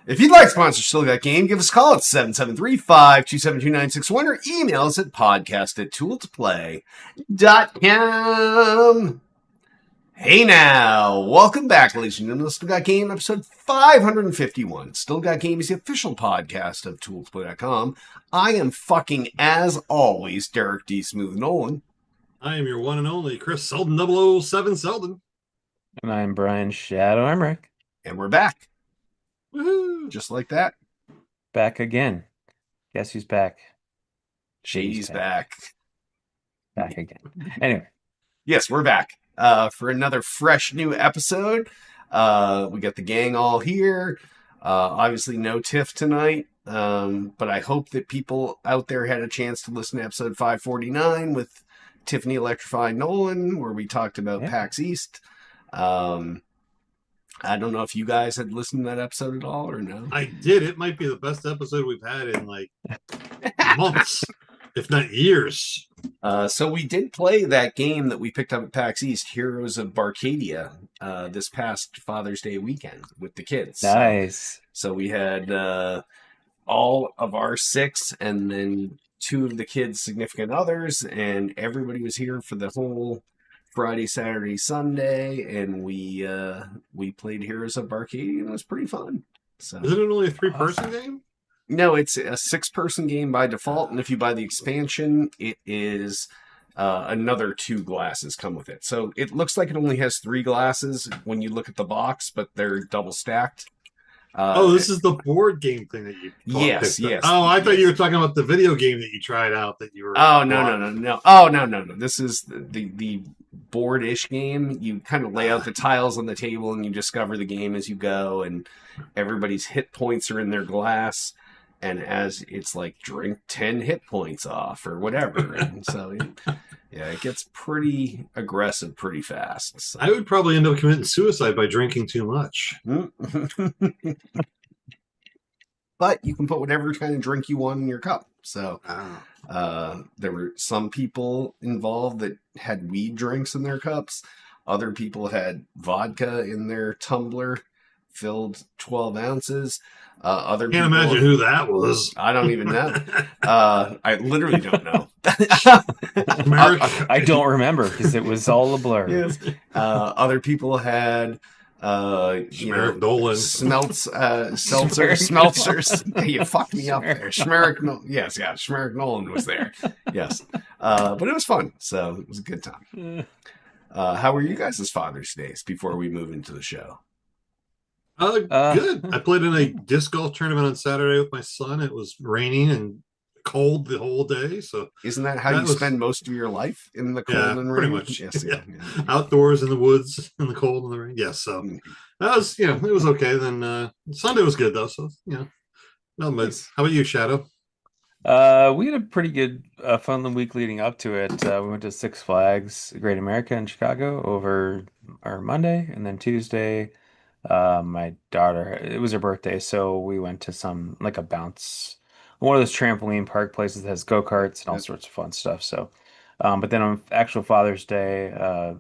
If you'd like to sponsor Still Got Game, give us a call at 773-527-2961 or email us at podcast@tooltoplay.com. Hey now, welcome back, ladies and gentlemen, to Still Got Game, episode 551. Still Got Game is the official podcast of tooltoplay.com. I am fucking, as always, Derek D. Smooth Nolan. I am your one and only Chris Selden, 007 Selden. And I'm Brian Shadow Emmerich. And we're back. Woohoo! Just like that. Back again. Guess who's back? Shady's back. Back again. Anyway. Yes, we're back for another fresh new episode. We got the gang all here. Obviously no Tiff tonight. But I hope that people out there had a chance to listen to episode 549 with Tiffany Electrified Nolan, where we talked about PAX East. I don't know if you guys had listened to that episode at all or no. I did. It might be the best episode we've had in like months, if not years. So we did play that game that we picked up at PAX East, Heroes of Barcadia, this past Father's Day weekend with the kids. Nice. So we had all of our 6 and then 2 of the kids' significant others, and everybody was here for the whole Friday, Saturday, Sunday, and we played Heroes of Barcadia, and it was pretty fun. So, isn't it only a 3-person game? No, it's a 6-person game by default, and if you buy the expansion, it is another 2 glasses come with it. So it looks like it only has 3 glasses when you look at the box, but they're double stacked. This is the board game thing that you yes. Oh, I thought you were talking about the video game that you tried out that you were. Oh, no. Oh, no. This is the board-ish game. You kind of lay out the tiles on the table and you discover the game as you go, and everybody's hit points are in their glass, and as it's like drink 10 hit points off or whatever. And so it gets pretty aggressive pretty fast. So. I would probably end up committing suicide by drinking too much. But you can put whatever kind of drink you want in your cup. So there were some people involved that had weed drinks in their cups. Other people had vodka in their tumbler, filled 12 ounces. Other Can't people, imagine who that was. I don't even know. I literally don't know. I don't remember because it was all a blur. Yes. Other people had Schmerich Nolan. Smeltzers. You fucked me up there. Schmerich Nolan was there. Yes. But it was fun. So it was a good time. How were you guys' Father's Days before we move into the show? Good. I played in a disc golf tournament on Saturday with my son. It was raining and cold the whole day. So isn't that how you spend most of your life, in the cold and rain? Pretty much. Yes, yeah. Outdoors in the woods in the cold and the rain. Yes. So that was, it was okay. Then Sunday was good though. So no much. How about you, Shadow? We had a pretty good fun week leading up to it. We went to Six Flags Great America in Chicago over our Monday, and then Tuesday. My daughter, it was her birthday, so we went to one of those trampoline park places that has go-karts and all sorts of fun stuff. So, but then on actual Father's Day, that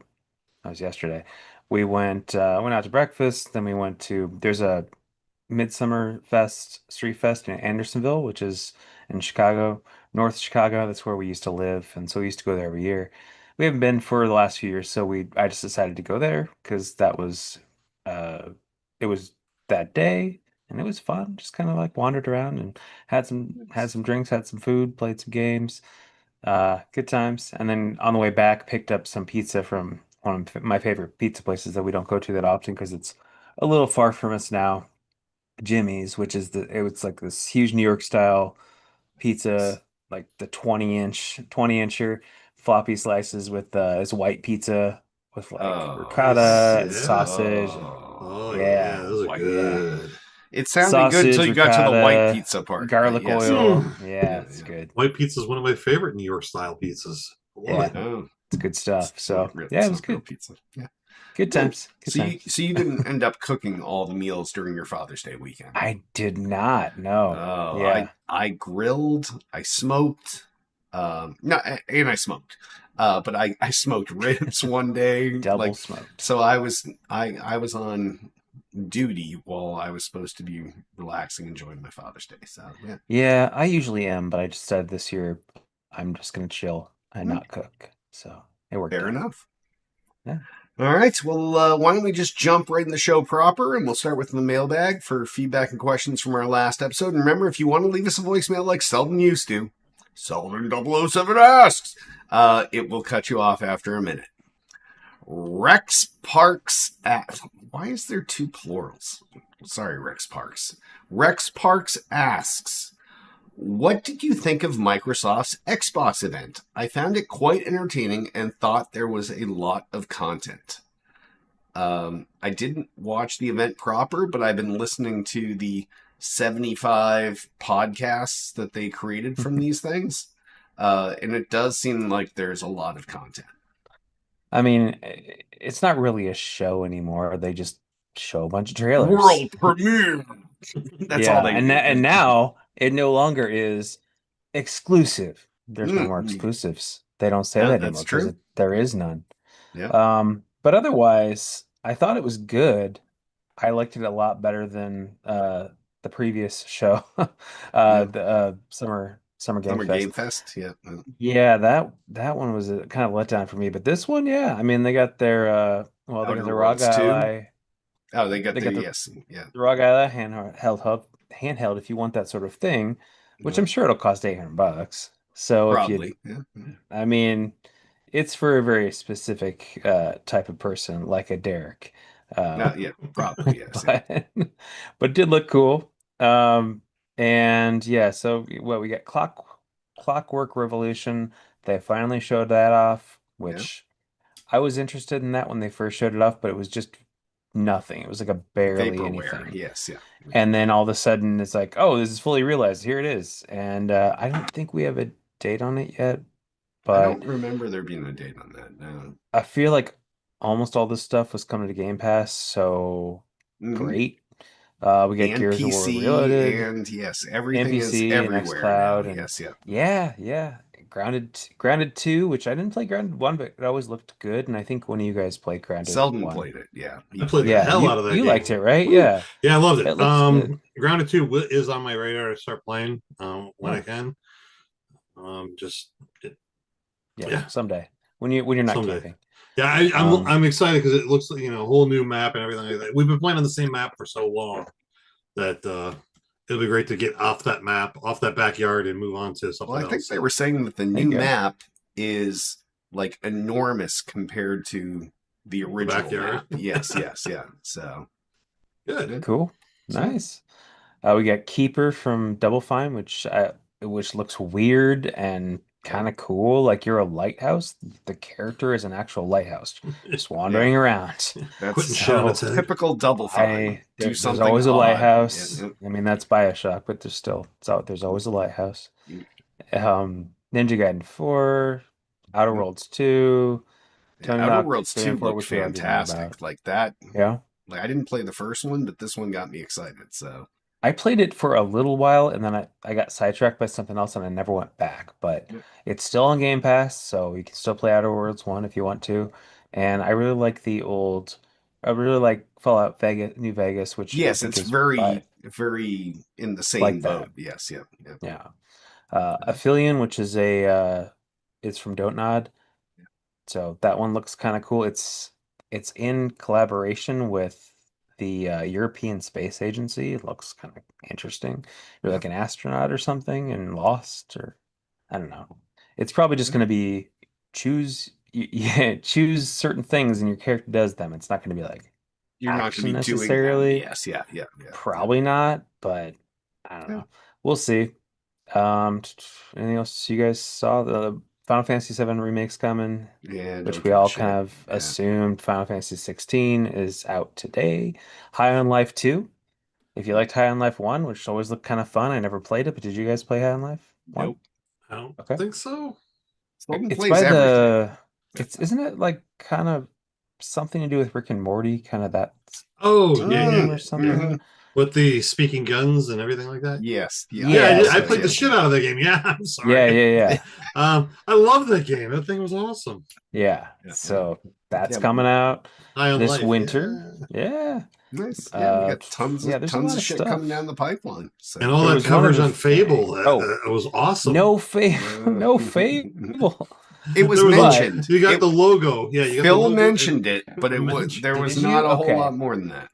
was yesterday, we went out to breakfast. Then we there's a Midsummer Street Fest in Andersonville, which is in Chicago, North Chicago. That's where we used to live, and so we used to go there every year. We haven't been for the last few years, so I just decided to go there because it was that day, and it was fun. Just kind of like wandered around and had some drinks, had some food, played some games, good times. And then on the way back, picked up some pizza from one of my favorite pizza places that we don't go to that often because it's a little far from us now. Jimmy's, which is it was like this huge New York style pizza, like the 20-incher floppy slices with it's white pizza with like ricotta and sausage. Those are good. It sounded good until you got to the white pizza part. Garlic oil. Yeah, it's good. White pizza is one of my favorite New York style pizzas. It's good stuff. So it was good. Pizza. Yeah. Good times. So you didn't end up cooking all the meals during your Father's Day weekend? I did not. No. I grilled. I smoked. I smoked. But I smoked ribs one day. Double smoked. So I was on duty while I was supposed to be relaxing, enjoying my Father's Day. So yeah, Yeah, I usually am, but I just said this year I'm just gonna chill and Hmm, not cook. So it worked fair out. enough. Yeah. All right. Well, why don't we just jump right in the show proper, and we'll start with the mailbag for feedback and questions from our last episode. And remember, if you want to leave us a voicemail like Selden used to, Selden 007 asks, it will cut you off after a minute. Rex Parks. Why is there two plurals? Sorry, Rex Parks. Rex Parks asks, what did you think of Microsoft's Xbox event? I found it quite entertaining and thought there was a lot of content. I didn't watch the event proper, but I've been listening to the 75 podcasts that they created from these things. And it does seem like there's a lot of content. I mean, it's not really a show anymore. They just show a bunch of trailers. World premiere. That's all Yeah, they and do. and now it no longer is exclusive. There's no more Mm, exclusives. They don't say yeah, that that's anymore because true. there is none. Yeah. But otherwise, I thought it was good. I liked it a lot better than the previous show, Yeah. the Summer Game Summer Game Fest. Fest. Yeah. Yeah, that one was a kind of letdown for me. But this one, yeah, I mean, they got their they got Outer their ROG Worlds 2. Ally, Oh, they got they the, got the yes. Yeah. ROG Ally handheld if you want that sort of thing, which Yeah. I'm sure it'll cost $800. So if you, Probably. Yeah. I mean, it's for a very specific type of person, like a Derek. Yeah. Probably. Yes. Yeah. but but did look cool. And yeah, so what we got Clockwork Revolution. They finally showed that off, Yeah. which I was interested in that when they first showed it off, but it was just nothing. It was like a barely Vaporware. anything. Yes. Yeah. And then all of a sudden it's like, oh, this is fully realized. Here it is. And I don't think we have a date on it yet, I but don't remember there being a date on that. No. I feel like almost all this stuff was coming to Game Pass, so Hmm. great. We get And Gears of War PC, Reloaded, and yes, everything is NPC, and everywhere now. xCloud, and Yes. Yeah. yeah. Grounded 2, which I didn't play Grounded 1, but it always looked good, and I think one of you guys played Grounded Seldom 1. played it. Yeah. I He played the played it. Yeah, hell out of that you liked game. it, right? Woo. Yeah. Yeah, I loved it. It looks good. Grounded 2 is on my radar to start playing when I Yeah. can. Just Yeah, yeah, someday. When you're not someday. camping. Yeah, Um, I'm excited because it looks like a whole new map and everything like that. We've been playing on the same map for so long that it'll be great to get off that map, off that backyard, and move on to Well, something I think else. they were saying that the there you new go. map is like enormous compared to the original backyard. map. Yes. Yes. Yeah. So Good. Cool. So Nice. We got Keeper from Double Fine, which looks weird and yeah. kind of cool. Like you're a lighthouse. The character is an actual lighthouse, just Yeah. wandering around. Quitting That's shit on its So head. typical Double Fine. Do there's something always a odd. Yeah. lighthouse. Yeah. I mean, that's BioShock, but there's always a lighthouse. Ninja Gaiden 4, Outer Yeah. Worlds 2, Yeah, Tony Outer Hawk Worlds 3 2 and 4, looked which we already know about. fantastic. Like that. Yeah. Like I didn't play the first one, but this one got me excited. So I played it for a little while and then I got sidetracked by something else and I never went back. But yeah. it's still on Game Pass, so you can still play Outer Worlds 1 if you want to. And I really like Fallout Vegas, New Vegas, which I Yes, think it's is by very in the same like that. boat. Yes, yeah, yeah. Yeah. Aphelion, which is it's from Don't Nod. So that one looks kind of cool. It's in collaboration with the European Space Agency. It looks kind of interesting. You're Yeah. like an astronaut or something and lost, or I don't know. It's probably just going to be yeah, choose certain things and your character does them. It's not going to be like You're not going to action be doing them. necessarily. Yes, yeah, yeah, yeah, yeah. Probably not, but I don't Yeah, know. We'll see. Anything else you guys saw? The Final Fantasy VII remake's coming, yeah, which don't we give a all kind shit. of Yeah. assumed. Final Fantasy 16 is out today. High on Life 2. If you liked High on Life 1, which always looked kind of fun, I never played it, but did you guys play High on Life 1? Nope. I don't Okay. think so. Slogan It's plays by everything. it's isn't it like kind of something to do with Rick and Morty, kind of that Oh, yeah, yeah, team Mm, or yeah. something? hmm with the speaking guns and everything like that. Yes. Yeah, I, Yeah, did, I so played the yeah. shit out of that game. Yeah, I'm Yeah, sorry. yeah, I love that game. That thing was awesome. yeah. Yeah. So that's Yeah. coming out High on this life. winter. Yeah. Yeah. Nice. Yeah, we got tons Yeah, of there's a lot of shit coming stuff. down the pipeline. And So all There that was one coverage other on Fable. thing. Oh, That was awesome. no favor, no fable. it was There was a But mentioned. you got It the logo. Yeah, you got the Phil logo and mentioned it, but there mentioned. was did you? not a whole Okay. lot more than that.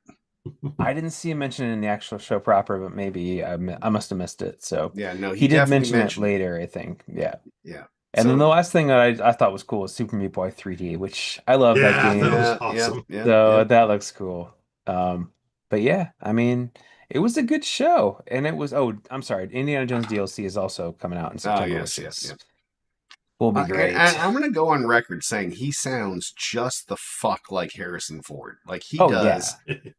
I didn't see him mention it in the actual show proper, but maybe I must have missed it. So Yeah, no, he he did definitely mention it mentioned it. later, I think. Yeah. Yeah. And then the So last thing that I thought was cool was Super Meat Boy 3D, which I love that Yeah, that game. was yeah. awesome. So that looks cool. But yeah, I mean, it was a good show. And it was, oh, I'm sorry, Indiana Jones DLC is also coming out in Oh September, yes, which yes, yeah. will be And great. I'm gonna go on record saying he sounds just the fuck like Harrison Ford. Like Oh yeah.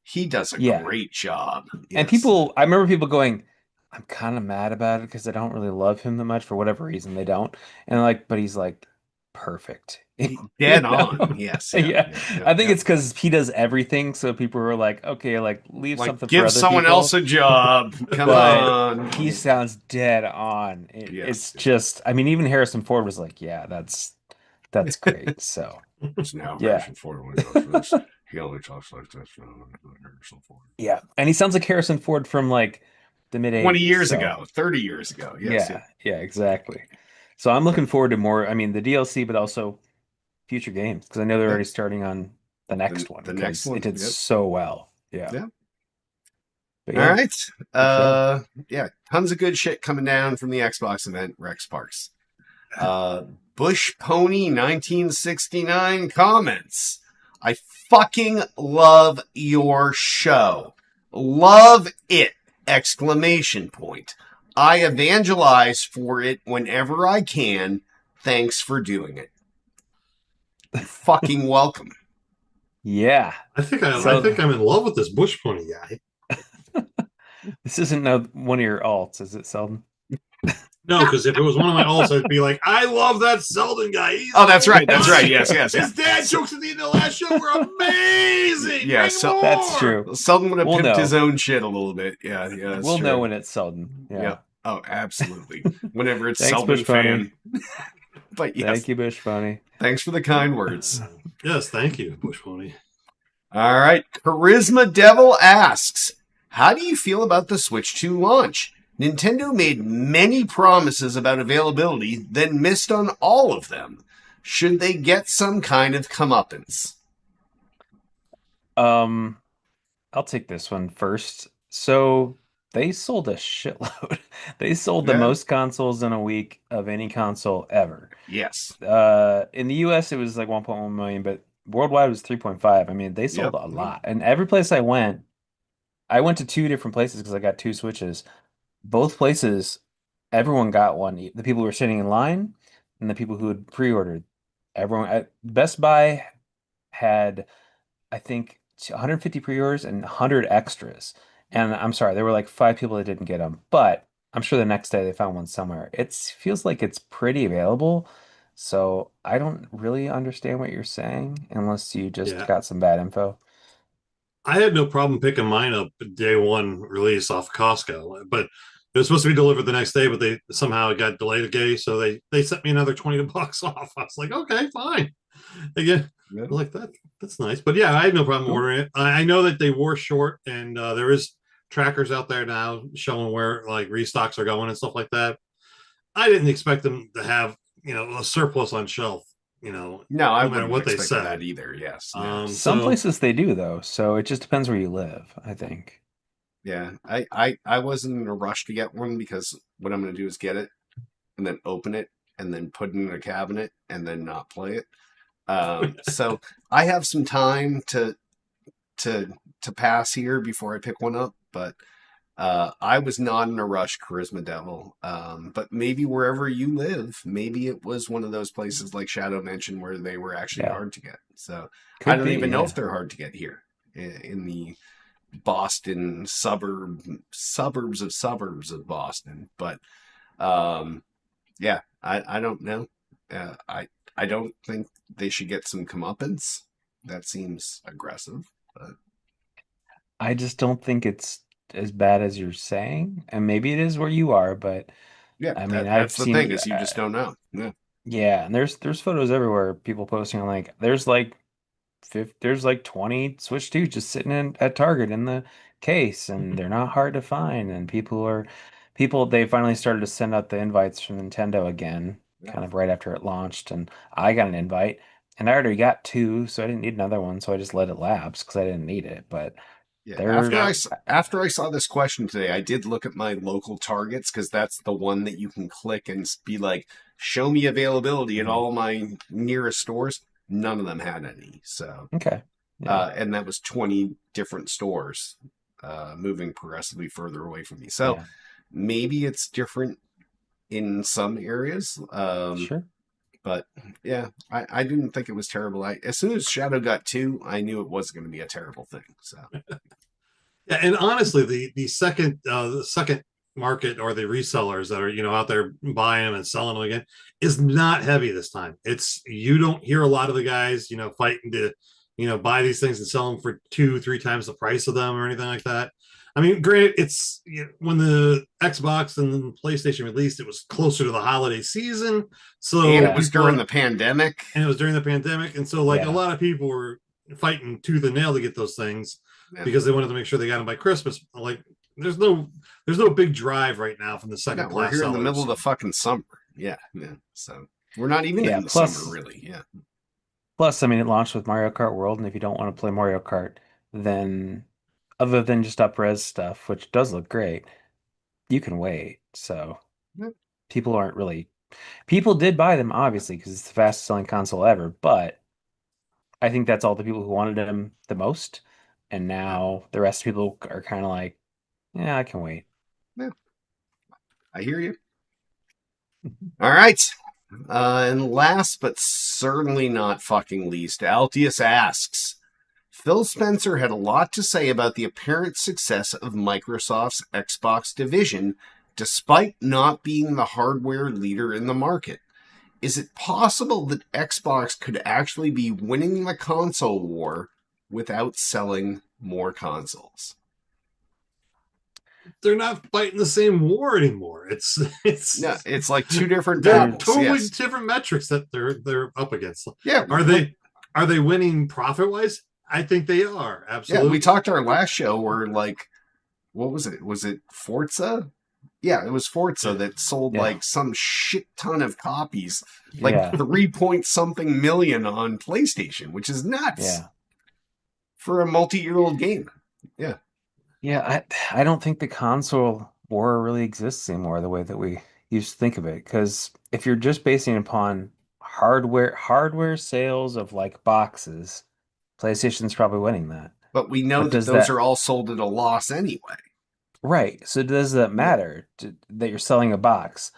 he does a Yeah. great job. And Yes. people, I remember people going, I'm kind of mad about it because I don't really love him that much for whatever reason they don't. And like, but he's like perfect. You Dead know? on. Yes, yeah, Yeah. yeah, yeah, I think yeah. it's because he does everything. So people were like, okay, like leave Like something for give other someone people. else a job. Come But on. he sounds dead on. Yes. It's just, I mean, even Harrison Ford was like, yeah, that's great. So It's now yeah. Harrison Ford when he goes for this. He only talks like this. Harrison Ford. Yeah. And he sounds like Harrison Ford from like the mid 20 80s. years So ago, 30 years ago. Yes, yeah. yeah, exactly. So I'm looking forward to more, I mean, the DLC, but also future games because I know they're Yep. already starting on the next one The next because one. it did Yep. so well. Yeah. Yeah. But All yeah, right. show. Yeah, tons of good shit coming down from the Xbox event, Rex Parks. Bush Pony 1969 comments. I fucking love your show. Love it! Exclamation point. I evangelize for it whenever I can. Thanks for doing it. You're fucking welcome. Yeah. I think So- I think I'm in love with this bush pony guy. This isn't no one of your alts, is it, Selden? No, because if it was one of my alts, I'd be like, I love that Selden guy. He's Oh, that's right. That's funny. right. Yes, yes, His yes. dad jokes at the end of the last show were amazing. Yeah, Bring so- more. That's true. Selden would have We'll pimped know. his own shit a little bit. Yeah, yeah. That's We'll true. know when it's Selden. Yeah. Yeah. Oh, absolutely. Whenever it's Thanks, Selden Bush Bunny. fan. But yes, Thank you, Bush Bunny. thanks for the kind words. Yes, thank you, bush pony. All right. Charisma Devil asks, how do you feel about the Switch 2 launch? Nintendo made many promises about availability, then missed on all of them. Should they get some kind of comeuppance? I'll take this one first. So they sold a shitload. They sold the Yeah. most consoles in a week of any console ever. Yes. In the US it was like 1.1 million, but worldwide it was 3.5. I mean, they sold Yep. a lot. And every place I went to two different places because I got two Switches. Both places, everyone got one. The people who were sitting in line and the people who had pre-ordered. Everyone at Best Buy had, I think, 150 pre-orders and 100 extras. And I'm sorry, there were like 5 people that didn't get them, but I'm sure the next day they found one somewhere. It feels like it's pretty available. So I don't really understand what you're saying unless you just Yeah. got some bad info. I had no problem picking mine up day one release off Costco, but it was supposed to be delivered the next day, but they somehow it got delayed a day, so they sent me another $20 off. I was like, okay, fine. Again, Yeah. like that. That's nice. But yeah, I had no problem Cool. ordering it. I know that they were short, and there is trackers out there now showing where like restocks are going and stuff like that. I didn't expect them to have a surplus on shelf. No, I no matter wouldn't what they expect said. that either. Yes. Yeah. Some So places they do though, so it just depends where you live, I think. Yeah. I wasn't in a rush to get one because what I'm going to do is get it and then open it and then put it in a cabinet and then not play it. So I have some time to pass here before I pick one up, but I was not in a rush, Charisma Devil. But maybe wherever you live, maybe it was one of those places like Shadow mentioned where they were actually Yeah. hard to get. So I Could don't be, even know yeah. if they're hard to get here in the Boston suburbs of Boston. But yeah, I don't know. I don't think they should get some comeuppance. That seems aggressive. But I just don't think it's as bad as you're saying, and maybe it is where you are, but Yeah, I mean, that's I've the thing seen, is you just don't know. Yeah, yeah, and there's photos everywhere, people posting on like there's like 20 Switch 2 just sitting in at Target in the case, and they're not hard to find, and people they finally started to send out the invites from Nintendo again, yeah, kind of right after it launched, and I got an invite, and I already got two, so I didn't need another one, so I just let it lapse because I didn't need it, but yeah. they're Yeah. After I saw this question today, I did look at my local Targets because that's the one that you can click and be like, show me availability at Mhm. all my nearest stores. None of them had any. So, Okay. Yeah. and that was 20 different stores, moving progressively further away from me. So Yeah. maybe it's different in some areas. Sure. But yeah, I didn't think it was terrible. As soon as Shadow got two, I knew it was going to be a terrible thing. So Yeah, and honestly, the second market or the resellers that are out there buying them and selling them again is not heavy this time. It's you don't hear a lot of the guys fighting to buy these things and sell them for two, three times the price of them or anything like that. I mean, granted, it's when the Xbox and the PlayStation released, it was closer to the holiday season, and so it Yeah. was during people the pandemic. and it was during the pandemic, and so like a Yeah. lot of people were fighting tooth and nail to get those things Yeah. because they wanted to make sure they got them by Christmas. Like there's no big drive right now from the No, second we're class here in the middle of sellers. the fucking summer. Yeah, yeah. So we're not even Yeah. in the summer, Plus, really. Yeah. I mean, it launched with Mario Kart World, and if you don't want to play Mario Kart, then other than just up-res stuff, which does look great, you can wait. So Yeah. people aren't really people did buy them obviously because it's the fastest selling console ever, but I think that's all the people who wanted them the most, and Yeah. now the rest of people are kind of like, yeah, I can wait. Yeah. I hear you. All right. And last but certainly not fucking least, Altius asks, Phil Spencer had a lot to say about the apparent success of Microsoft's Xbox division, despite not being the hardware leader in the market. Is it possible that Xbox could actually be winning the console war without selling more consoles? They're not fighting the same war anymore. It's No, it's it's like two different they're battles. totally Yes. different metrics that they're up against. Yeah. Are they winning profit wise? I think they are Yeah. We absolutely. talked our last show where like, what was it? Was it Forza? Yeah, it was Forza Yeah. that sold Yeah. like some shit ton of copies, like Yeah. 3 point something million on PlayStation, which is nuts Yeah. for a multi-year-old game. Yeah. Yeah, I don't think the console war really exists anymore the way that we used to think of it. Because if you're just basing it upon hardware sales of like boxes, PlayStation's probably winning that. But we know But that does those are that all sold at a loss anyway. right? So does that Yeah. matter that you're selling a box?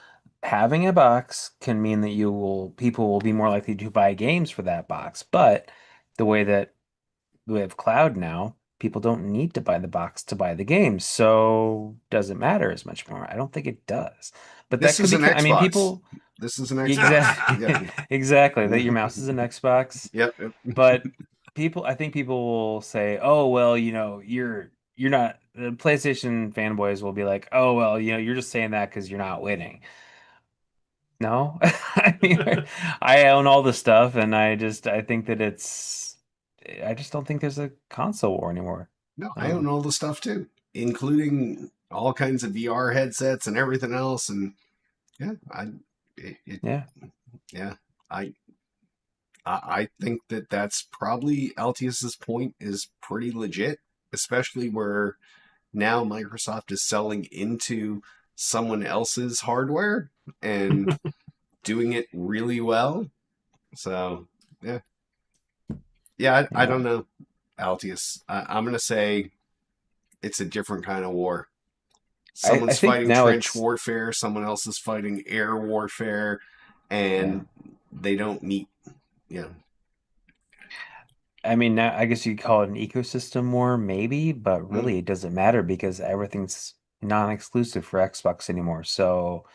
Having a box can mean that people will be more likely to buy games for that box. But the way that we have cloud now, people don't need to buy the box to buy the game, so doesn't matter as much more. I don't think it does. But that This could is be, an I mean, Xbox. people This is an Xbox. Yeah. exactly exactly that your mouse is an Xbox, Yep. Yep. but I think people will say, "Oh, well, you're not." The PlayStation fanboys will be like, "Oh, well, you're just saying that because you're not winning." No, I mean, I own all the stuff, and I think that I just don't think there's a console war anymore. No, I own Um, all the stuff too, including all kinds of VR headsets and everything else. And yeah, yeah, yeah, I, I think that that's probably Altius's point is pretty legit, especially where now Microsoft is selling into someone else's hardware and doing it really well. So yeah, yeah, I yeah. don't know, Altius. I'm gonna say it's a different kind of war. I Someone's think fighting now trench it's, warfare, someone else is fighting air warfare, yeah. and they don't meet. You know, I mean, now I guess you could call it an ecosystem war, maybe, but mm, really it doesn't matter because everything's non-exclusive for Xbox anymore. So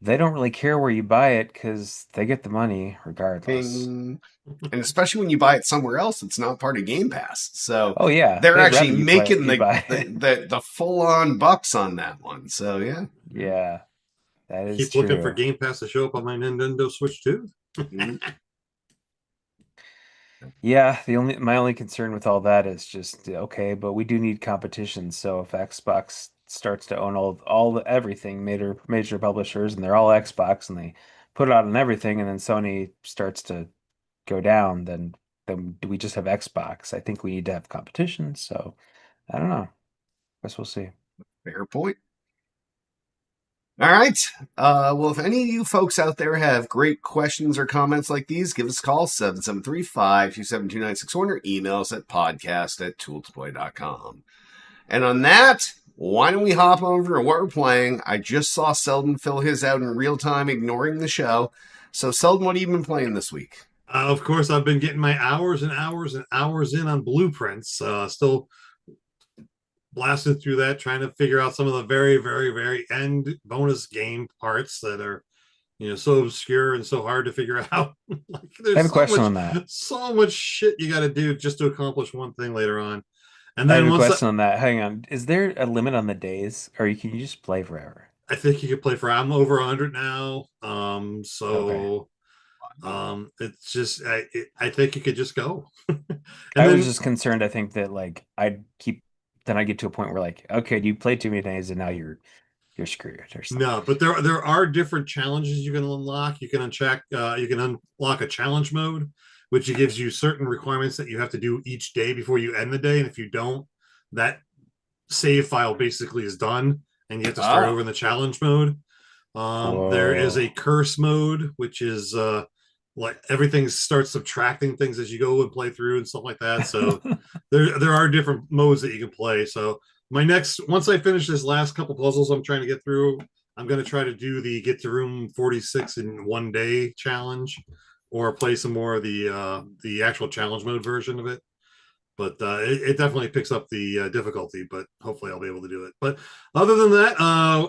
they don't really care where you buy it because they get the money regardless. And especially when you buy it somewhere else, it's not part of Game Pass. So Oh yeah, they're they'd actually rather making you buy the it. the full on bucks on that one. So yeah. Yeah, that I is keep looking for true. Game Pass to show up on my Nintendo Switch too. Mhm. Yeah, the only my only concern with all that is just okay, but we do need competition. So if Xbox starts to own everything, major publishers, and they're all Xbox, and they put it out on everything, and then Sony starts to go down, then do we just have Xbox? I think we need to have competition. So I don't know. Guess we'll see. Fair point. All right. Well, if any of you folks out there have great questions or comments like these, give us a call, 773-527-2961, or email us at podcast@toolsplay.com. And on that, why don't we hop over to what we're playing? I just saw Selden fill his out in real time, ignoring the show. So, Selden, what have you been playing this week? Of course, I've been getting my hours and hours and hours in on blueprints. Still blasting through that, trying to figure out some of the very, very, very end bonus game parts that are, so obscure and so hard to figure out. Like I have there's a question on that. so much shit you got to do just to accomplish one thing later on. And I have then a once question on that. Hang on. Is there a limit on the days, or can you just play forever? I think you could play for, I'm over 100 now. Okay. It's just I think you could just go. And I was then just concerned. I think that like then I get to a point where like, okay, you played too many days and now you're screwed or something. no, but there are different challenges you can unlock. You can uncheck. You can unlock a challenge mode, which gives you certain requirements that you have to do each day before you end the day. And if you don't, that save file basically is done, and you have to start over Oh, in the challenge mode. There is a Whoa. curse mode, which is like everything starts subtracting things as you go and play through and stuff like that. So there are different modes that you can play. So my next, once I finish this last couple puzzles I'm trying to get through, I'm going to try to do the get to room 46 in 1 day challenge, or play some more of the actual challenge mode version of it. But it definitely picks up the difficulty, but hopefully I'll be able to do it. But other than that,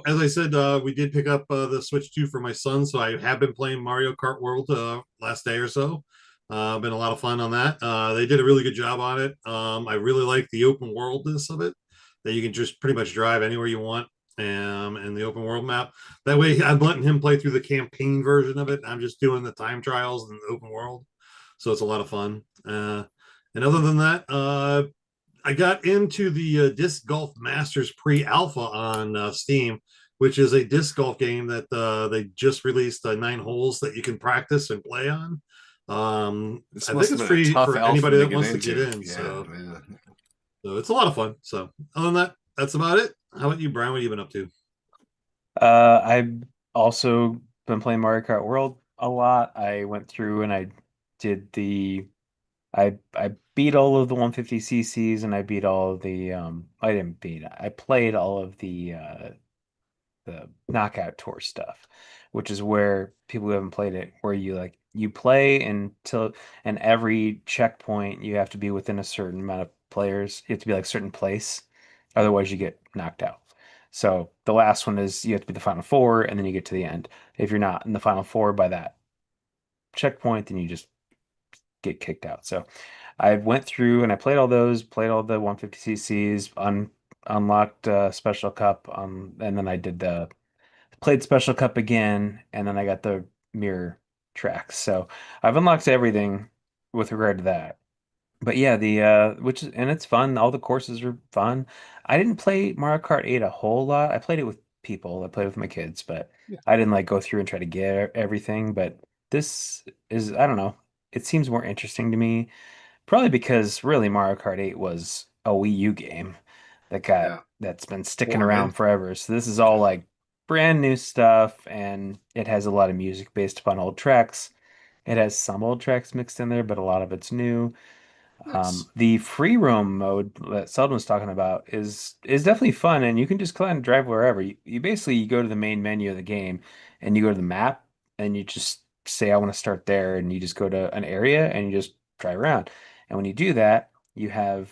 as I said, we did pick up the Switch 2 for my son, so I have been playing Mario Kart World last day or so. Been a lot of fun on that. They did a really good job on it. I really like the open worldness of it, that you can just pretty much drive anywhere you want in the open world map. That way, I'm letting him play through the campaign version of it. I'm just doing the time trials in the open world, so it's a lot of fun. And other than that, I got into the Disc Golf Masters pre-alpha on Steam, which is a disc golf game that they just released 9 holes that you can practice and play on. this I think must have it's been a free tough for alpha anybody to that get wants to get into. in. Yeah, So, yeah. so it's a lot of fun. So, other than that, that's about it. How about you, Brian? What have you been up to? I've also been playing Mario Kart World a lot. I went through and I did the I beat all of the 150 cc's and I beat all of the I didn't beat I played all of the knockout tour stuff, which is where people who haven't played it, where you play until and every checkpoint you have to be within a certain amount of players. You have to be like a certain place, otherwise you get knocked out. So the last one is you have to be the final four, and then you get to the end. If you're not in the final four by that checkpoint, then you just get kicked out. So I went through and I played all those, played all the 150 cc's, unlocked Special Cup, and then I did the played Special Cup again, and then I got the mirror tracks. So I've unlocked everything with regard to that. But yeah, the which is and it's fun. All the courses are fun. I didn't play Mario Kart 8 a whole lot. I played it with people. I played with my kids, but I didn't like go through and try to get everything. But this is, I don't know. It seems more interesting to me. Probably because really Mario Kart 8 was a Wii U game Yeah. that's been sticking Poor around man. forever. So this is all like brand new stuff and it has a lot of music based upon old tracks. It has some old tracks mixed in there, but a lot of it's new. Nice. The free roam mode that Selden was talking about is definitely fun, and you can just kind of drive wherever. You basically you go to the main menu of the game, and you go to the map, and you just say I want to start there, and you just go to an area and you just drive around. And when you do that, you have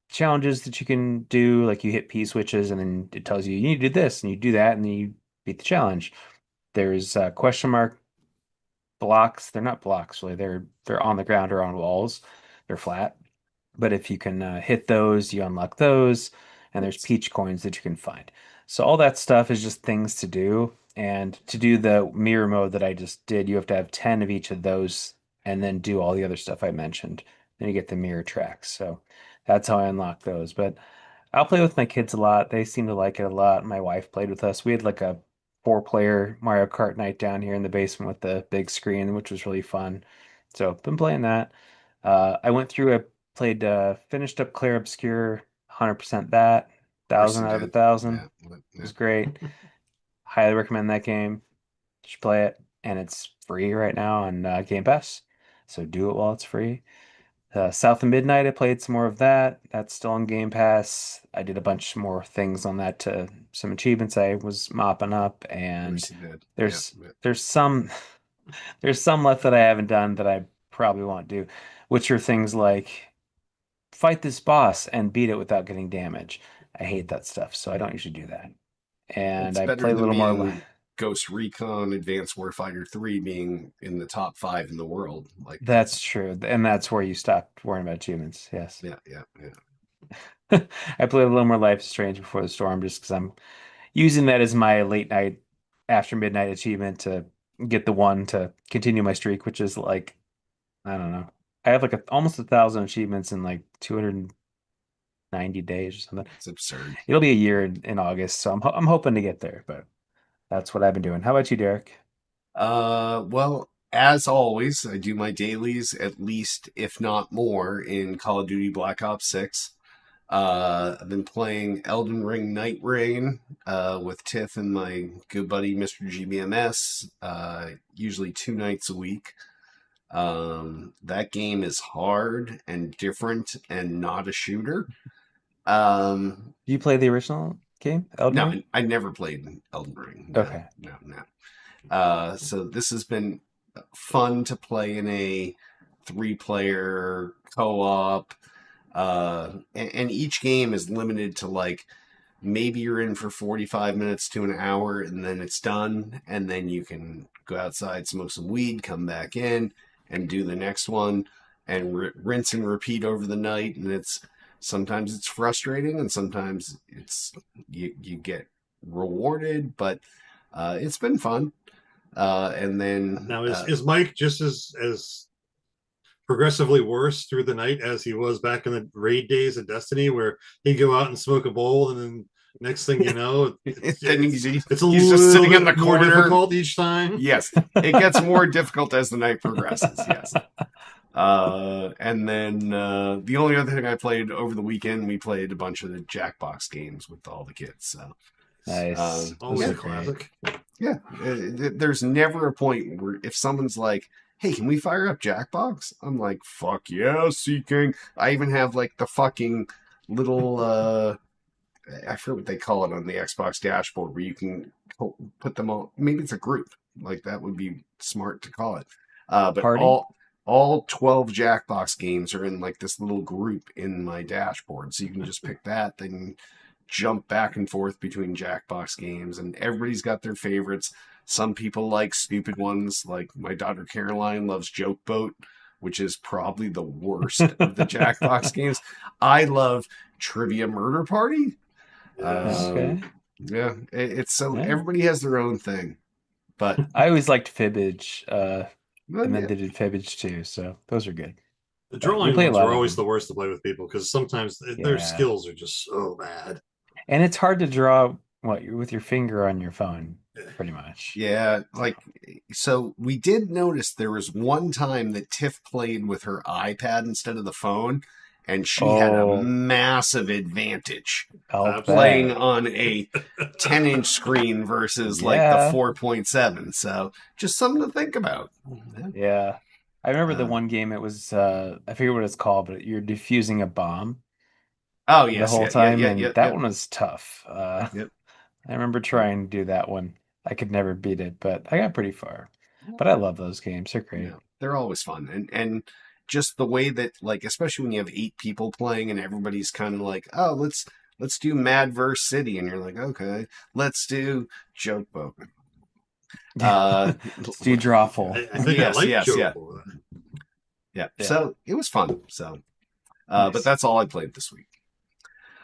challenges that you can do, like you hit P switches, and then it tells you you need to do this, and you do that, and then you beat the challenge. There's question mark blocks. They're not blocks really. They're on the ground or on walls. They're flat. But if you can hit those, you unlock those, and there's peach coins that you can find. So all that stuff is just things to do. And to do the mirror mode that I just did, you have to have 10 of each of those and then do all the other stuff I mentioned. Then you get the mirror tracks. So that's how I unlock those. But I'll play with my kids a lot. They seem to like it a lot. My wife played with us. We had like a four-player Mario Kart night down here in the basement with the big screen, which was really fun. So been playing that. I went through, I played, finished up Clair Obscure, 100% that, Of course 1,000 you out of a did. 1,000. Yeah. It Yeah. was great. Highly recommend that game. You should play it, and it's free right now on Game Pass. So do it while it's free. South of Midnight, I played some more of that. That's still on Game Pass. I did a bunch more things on that to some achievements I was mopping up, Of and course you did. Yeah. there's Yeah. there's some there's some left that I haven't done that I probably won't do, which are things like fight this boss and beat it without getting damage. I hate that stuff, so I don't usually do that. And It's I better play a than little more. being Ghost Recon Advanced Warfighter 3 being in the top 5 in the world. Like That's true, and that's where you stop worrying about achievements. Yes. yeah, yeah, yeah. I played a little more Life is Strange before the storm just because I'm using that as my late night after midnight achievement to get the one to continue my streak, which is like, I don't know. I have like almost 1,000 achievements in like 290 days or something. It's absurd. It'll be a year in August, so I'm hoping to get there, but that's what I've been doing. How about you, Derek? Well, as always, I do my dailies at least, if not more, in Call of Duty Black Ops 6. I've been playing Elden Ring Night Rain with Tiff and my good buddy Mr. GBMS, usually 2 nights a week. That game is hard and different and not a shooter. Um, Do you play the original game, Elden no, Ring? I never played Elden Ring. No, Okay. no, no. So this has been fun to play in a 3-player co-op. And each game is limited to like maybe you're in for 45 minutes to an hour and then it's done. And then you can go outside, smoke some weed, come back in and do the next one and rinse and repeat over the night. And it's sometimes it's frustrating and sometimes it's you get rewarded, but it's been fun. And then Now is Mike just as progressively worse through the night as he was back in the raid days of Destiny, where he'd go out and smoke a bowl, and then next thing you know, then it's a he's just little sitting in bit the more corner. difficult each time. Yes, it gets more difficult as the night progresses. Yes. And then the only other thing I played over the weekend, we played a bunch of the Jackbox games with all the kids. So, Nice. Those Always are a great. classic. yeah, there's never a point where if someone's like, "Hey, can we fire up Jackbox?" I'm like, "Fuck yeah, Sea King!" I even have like the fucking little I forget what they call it on the Xbox dashboard where you can put them all. Maybe it's a group. Like that would be smart to call it. But Party? all 12 Jackbox games are in like this little group in my dashboard, so you can just pick that, then jump back and forth between Jackbox games, and everybody's got their favorites. Some people like stupid ones, like my daughter Caroline loves Joke Boat, which is probably the worst of the Jackbox games. I love Trivia Murder Party. Yes. Okay. Yeah, it's so Yeah. everybody has their own thing, but I always liked Fibbage, well, and then yeah, they did Fibbage too, so those are good. The But we drawing play a ones lot are of always them. the worst to play with people because sometimes their Yeah. skills are just so bad. And it's hard to draw with your finger on your phone, pretty much. yeah. Like, so we did notice there was one time that Tiff played with her iPad instead of the phone, and she had a Oh, massive advantage I'll playing bet. Absolutely. on a 10-inch screen versus like the Yeah. 4.7. So just something to think about. Yeah. I remember the Uh, one game it was I forget what it's called, but you're defusing a bomb oh the yes, whole yeah, yeah, time, yeah, and yeah, that yeah. one was tough. Yep. I remember Yep. trying to do that one. I could never beat it, but I got pretty far. But I love those games. They're great. Yeah, they're always fun, and just the way that like, especially when you have 8 people playing and everybody's kind of like, oh, let's do Mad vs City, and you're like, okay, let's do Joke Boat. Steve Drawful. I think I like Joe. Yeah. For that. Yeah. So it was fun. So, Nice. but that's all I played this week.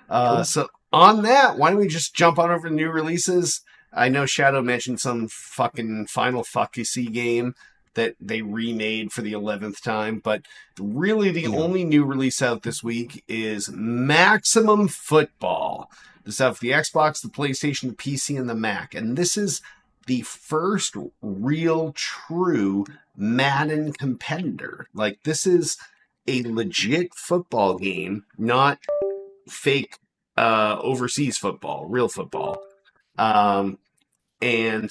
Cool. So on that, why don't we just jump on over to new releases? I know Shadow mentioned some fucking Final Fuckasy game that they remade for the 11th time, but really the only new release out this week is Maximum Football. This is out for the Xbox, the PlayStation, the PC, and the Mac. And this is the first real true Madden competitor. Like, this is a legit football game, not fake overseas football, real football. And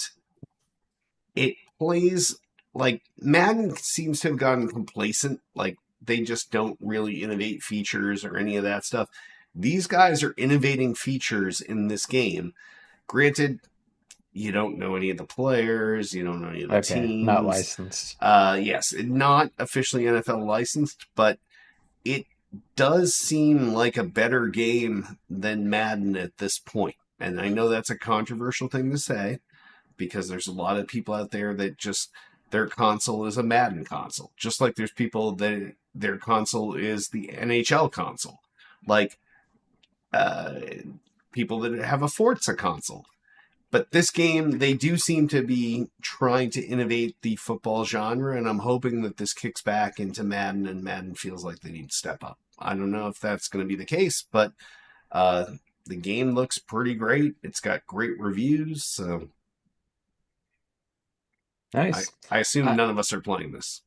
it plays like Madden seems to have gotten complacent. Like, they just don't really innovate features or any of that stuff. These guys are innovating features in this game. Granted, you don't know any of the players, you don't know any of the teams. Not licensed. Yes, not officially NFL licensed, but it does seem like a better game than Madden at this point. And I know that's a controversial thing to say because there's a lot of people out there that just their console is a Madden console. Just like there's people that their console is the NHL console. Like people that have a Forza console. But this game, they do seem to be trying to innovate the football genre, and I'm hoping that this kicks back into Madden, and Madden feels like they need to step up. I don't know if that's going to be the case, but the game looks pretty great. It's got great reviews, so nice. I assume none of us are playing this.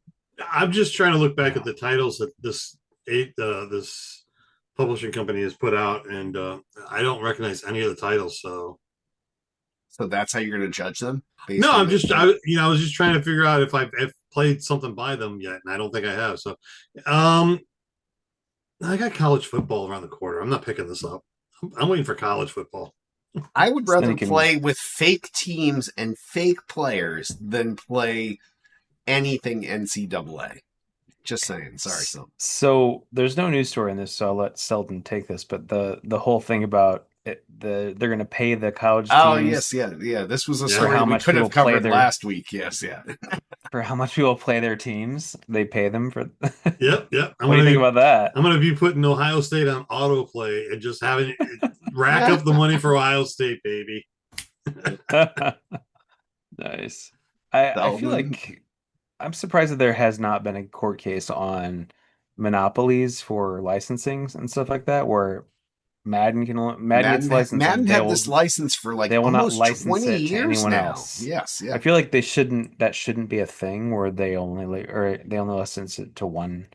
I'm just trying to look back at the titles that this publishing company has put out, and I don't recognize any of the titles, so. So that's how you're going to judge them? No, I was just trying to figure out if I've played something by them yet, and I don't think I have. So, I got college football around the corner. I'm not picking this up. I'm waiting for college football. I would rather play with fake teams and fake players than play anything NCAA. Just saying. Sorry, Selden. So there's no news story in this, so I'll let Selden take this. But the whole thing about they're going to pay the college teams. Oh yes, yeah. This was a story how we much could have people play covered last week. Yes, yeah. For how much people play their teams, they pay them for. Yep. What do you think about that? I'm going to be putting Ohio State on autoplay and just having rack up the money for Ohio State, baby. Nice. I feel like I'm surprised that there has not been a court case on monopolies for licensings and stuff like that, where Madden gets licensed. Madden had this license for like they will almost not license 20 it to years anyone now. else. Yes, yeah. I feel like that shouldn't be a thing where they only license it to one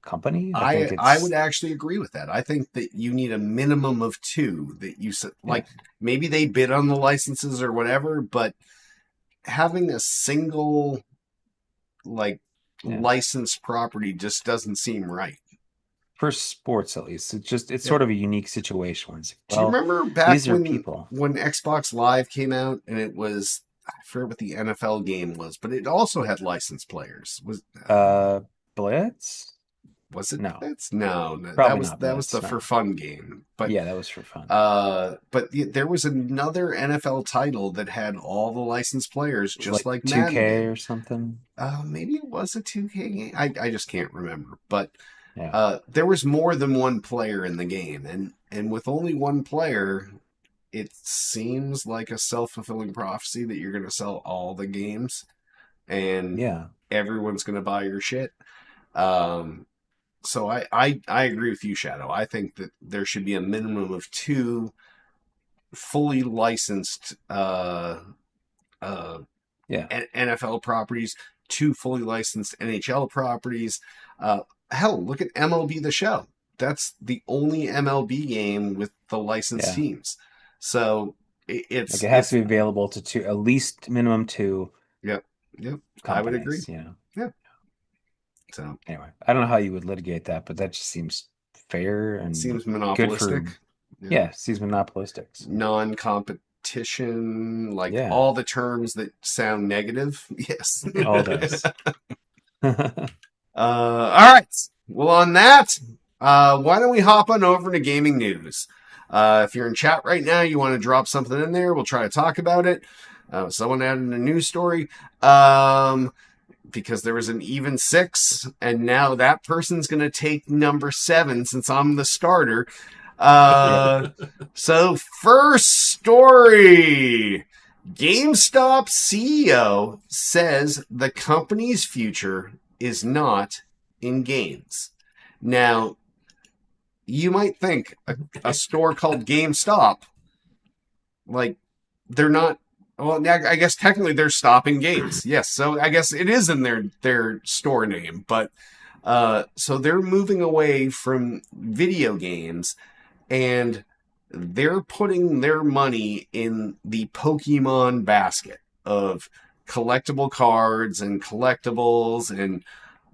company. I would actually agree with that. I think that you need a minimum of two that you like. Maybe they bid on the licenses or whatever, but having a single licensed property just doesn't seem right. For sports, at least, it's sort of a unique situation. Where it's Do you remember back people when Xbox Live came out and it was, I forget what the NFL game was, but it also had licensed players. Was Blitz? Was it No? Blitz? No, Probably that was the for fun game. But yeah, that was for fun. But there was another NFL title that had all the licensed players, just like 2K Madden or something. Maybe it was a 2K game. I just can't remember, but. Yeah. There was more than one player in the game, and with only one player, it seems like a self-fulfilling prophecy that you're going to sell all the games, and everyone's going to buy your shit. So I agree with you, Shadow. I think that there should be a minimum of two fully licensed NFL properties, two fully licensed NHL properties. Hell, look at MLB The Show. That's the only MLB game with the licensed teams. So it has to be available to two, at least minimum two. Yep. I would agree. Yeah. So anyway, I don't know how you would litigate that, but that just seems fair and seems monopolistic. Seems monopolistic. Non-competition, all the terms that sound negative. Yes. All those. All right. Well, on that, why don't we hop on over to gaming news? If you're in chat right now, you want to drop something in there, we'll try to talk about it. Someone added a news story. Because there was an even 6, and now that person's going to take number 7 since I'm the starter. Yep. So, first story. GameStop CEO says the company's future is not in games. Now, you might think a store called GameStop, like, they're not. Well, I guess technically they're stopping games. Yes, so I guess it is in their store name, but so they're moving away from video games, and they're putting their money in the Pokemon basket of collectible cards and collectibles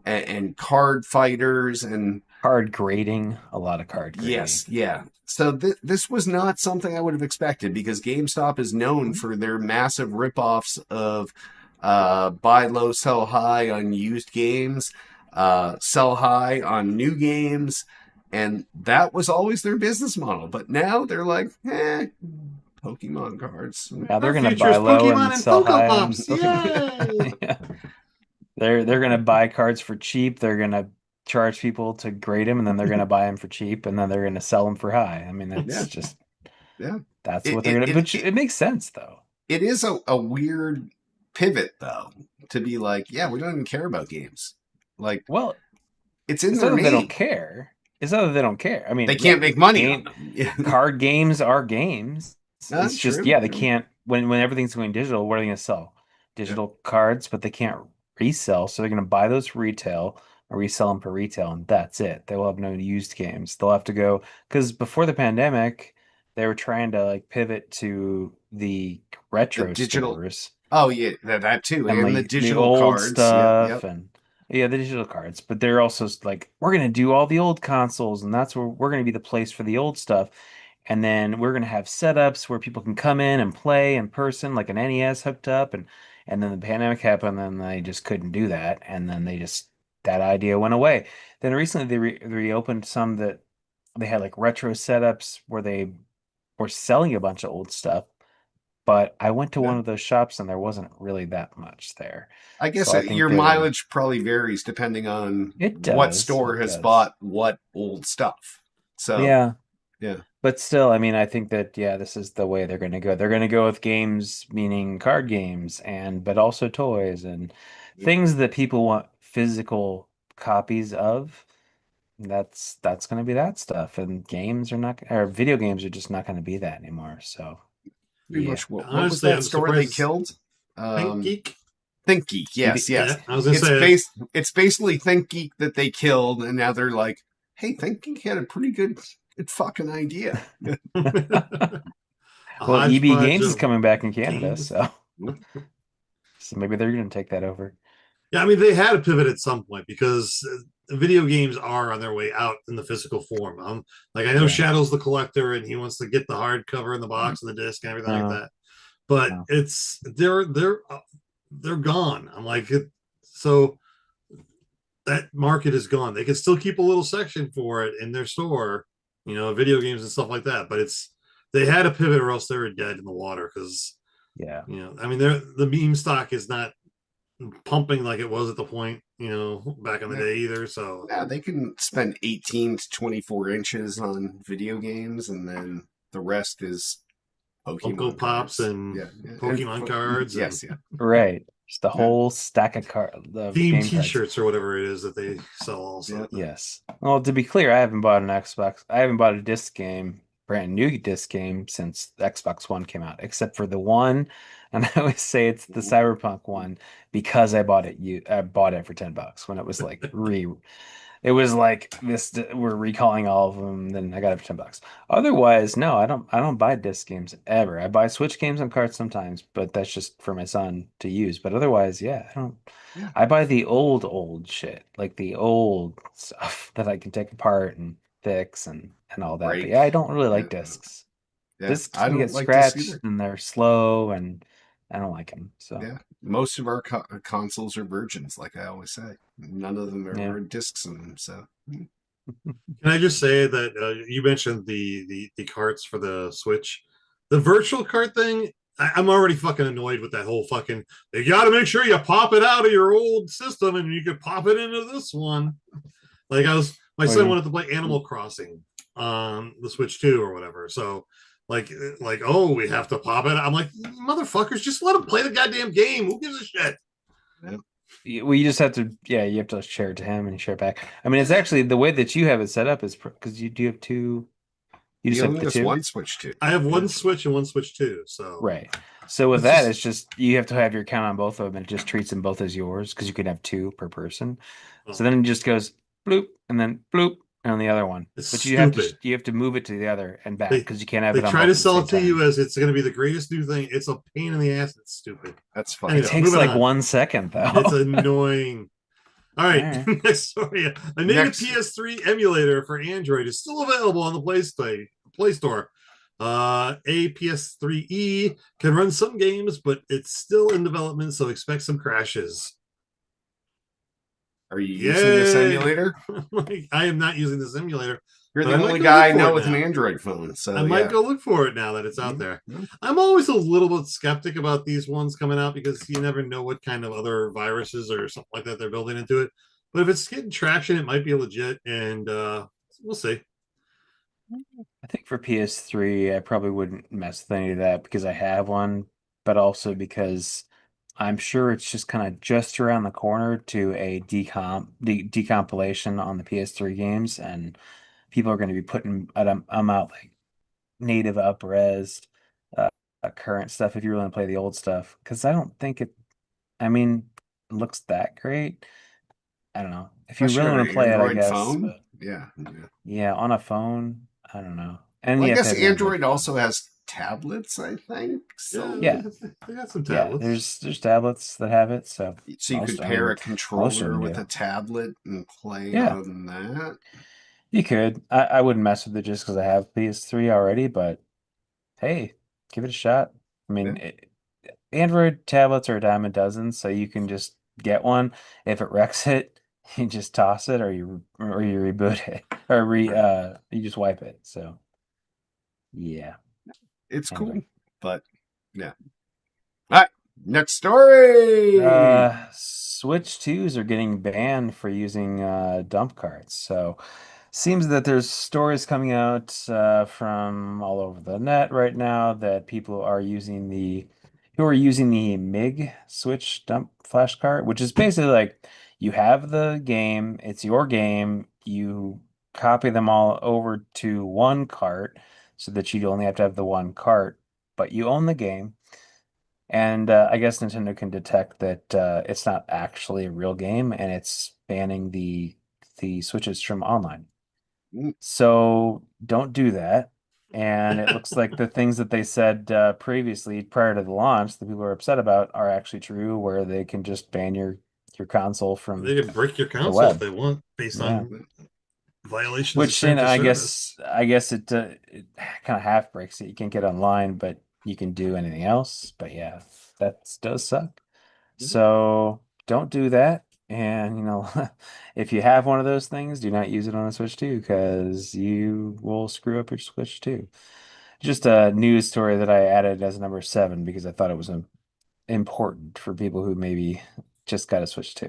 and card fighters and Card grading, a lot of card grading. yes, yeah. So this was not something I would have expected because GameStop is known for their massive ripoffs of buy low, sell high on used games, sell high on new games, and that was always their business model. But now they're like, Pokemon cards. Now they're Our gonna future buy is low Pokemon and and sell Poke high on Pops. Pokemon. Yay! Yeah. They're gonna buy cards for cheap. They're gonna charge people to grade them, and then they're gonna buy them for cheap, and then they're gonna sell them for high. I mean, Yeah, that's just yeah. that's It what they're it gonna. it But it, it makes sense though. it is a weird pivot though to be like, yeah, we don't even care about games. Like Well, it's in it's their not that they don't name. care. It's not that they don't care. I They mean, can't yeah, make money on game them. Yeah. card games are games. It's just True, yeah, they true. can't when everything's going digital, what are they gonna sell? Yeah. Digital cards, but they can't resell, so they're gonna buy those for retail or resell them for retail, and that's it. They will have no used games. They'll have to go because before the pandemic, they were trying to like pivot to the The retro digital. stores Oh yeah, that too, and and the the digital old cards. Yep, stuff yep. and yeah, the digital cards. But they're also like, we're gonna do all the old consoles, and that's where we're gonna be the place for the old stuff. And then we're gonna have setups where people can come in and play in person, like an NES hooked up, and then the pandemic happened, and they just couldn't do that, and then they just that idea went away. Then recently they reopened some that they had like retro setups where they were selling a bunch of old stuff, but I went to Yeah. one of those shops and there wasn't really that much there. I guess So I think your they're mileage probably varies depending on it what does. store It has does. bought what old stuff. So Yeah. yeah, But still, I mean, I think that yeah, this is the way they're going to go. They're going to go with games, meaning card games, and but also toys and yeah. things that people want physical copies of. That's going to be that stuff, and games are not, or video games are just not going to be that anymore. So Pretty yeah, much. What was Honestly, that I'm store they surprised. killed? Think Um, Geek. ThinkGeek. Yes, yes. Yeah, I was gonna say It's basically ThinkGeek that they killed, and now they're like, hey, ThinkGeek had a pretty good fucking idea. a well, EB hodgepodge Games is of coming back in Canada, games. so maybe they're going to take that over. Yeah, I mean they had to pivot at some point because video games are on their way out in the physical form. Like I know Yeah. Shadow's the collector and he wants to get the hardcover and the box and the disc and everything like No, that, but no. it's they're gone. I'm like so that market is gone. They can still keep a little section for it in their store, video games and stuff like that. But they had to pivot or else they were dead in the water because Yeah. I mean the meme stock is not pumping like it was at the point back in the Yeah. day either. So Yeah, they can spend 18 to 24 inches on video games, and then the rest is Funko Pokemon Pops cards. and Yeah, yeah. Pokemon cards and Yes, yeah, Right. Just the yeah, whole stack of of theme game cards. T-shirts or whatever it is that they sell yeah. also. Yes. Well, to be clear, I haven't bought an Xbox. I haven't bought a disc game, brand new disc game since the Xbox One came out, except for the one, and I always say it's the Cyberpunk one because I bought it for $10 when it was like it was like this. We're recalling all of them. Then I got it for $10. Otherwise, no, I don't. I don't buy disc games ever. I buy Switch games on carts sometimes, but that's just for my son to use. But otherwise, yeah, I don't. Yeah. I buy the old shit, like the old stuff that I can take apart and fix and all that. But Break. yeah, I don't really Yeah, like discs. yeah. Discs I can don't get like this scratched either. and they're slow, and I don't like them. So Yeah, most of our consoles are virgins, like I always say. None of them yeah. are discs in them. So Can I just say that you mentioned the carts for the Switch, the virtual cart thing? I'm already fucking annoyed with that whole fucking. You got to make sure you pop it out of your old system and you could pop it into this one. Like my What do you son mean? wanted to play Animal Crossing on the Switch 2 or whatever. So oh, we have to pop it. I'm like, motherfuckers, just let him play the goddamn game. Who gives a shit? Well, you just have to, yeah, you have to share it to him and share it back. I mean, it's actually the way that you have it set up is because you do have two, you He just have only the has two, one Switch too. I have one Switch and one Switch 2. So right? So with it's that, just it's just you have to have your account on both of them, and it just treats them both as yours because you can have two per person. So oh, then it just goes bloop and then bloop on the other one. it's But stupid. you have to move it to the other and back They because you can't have they it on try both to at the sell same it to time. you as it's going to be the greatest new thing. It's a pain in the ass. It's stupid. That's It fucked Anyway, up. takes moving like on. 1 second It's though. annoying. All All right, right. next story. A native Next, PS3 emulator for Android is still available on the Play Store. A PS3E can run some games, but it's still in development, so expect some crashes. are you using this Yay! emulator? I am not using this emulator, You're but the I might only go look guy I for know it with an now. Android phone, I so might yeah. go look for it now that it's out there. I'm always a little bit skeptic about these ones coming out because you never know what kind of other viruses or something like that they're building into it. But if it's getting traction, it might be legit, and we'll see. I think for PS3, I probably wouldn't mess with any of that because I have one, but also because I'm sure it's just kind of just around the corner to a decompilation on the PS3 games, and people are going to be putting I'm out like native up-res uh, current stuff if you really want to play the old stuff because I don't think it. I mean, it looks that great. I don't know. If you Unless really you're want to an play it, I Android guess, phone, but yeah. yeah, on a phone, I don't know. And Well, I you have to guess have an Android Android phone. also has tablets, I think. Yeah, Yeah, So, they got some yeah. tablets. There's tablets that have it, so so you could I pair mean, a most of controller them with do. a tablet and play Yeah, on that. you could. I wouldn't mess with it just because I have PS3 already, but hey, give it a shot. I Yeah, mean, Android tablets are a dime a dozen, so you can just get one. If it wrecks it, you just toss it, or you reboot it, or right. you just wipe it. So yeah. It's Anyway. cool, but yeah. All right, next story. Switch 2s are getting banned for using dump carts. So seems that there's stories coming out from all over the net right now that people are using the who are using the MIG Switch dump flash cart, which is basically like you have the game, it's your game, you copy them all over to one cart so that you only have to have the one cart, but you own the game. And I guess Nintendo can detect that it's not actually a real game, and it's banning the Switches from online. Mm, So don't do that. And it looks like the things that they said previously, prior to the launch, that people are upset about, are actually true, where they can just ban your console from They can break your the console if web. they want, based Yeah. on violations of Which, you terms know, of service. I guess it kind of half breaks it. You can't get online, but you can do anything else. But yeah, that does suck. So don't do that. And you know, if you have one of those things, do not use it on a Switch 2 because you will screw up your Switch 2. Just a news story that I added as number 7 because I thought it was important for people who maybe just got a Switch 2.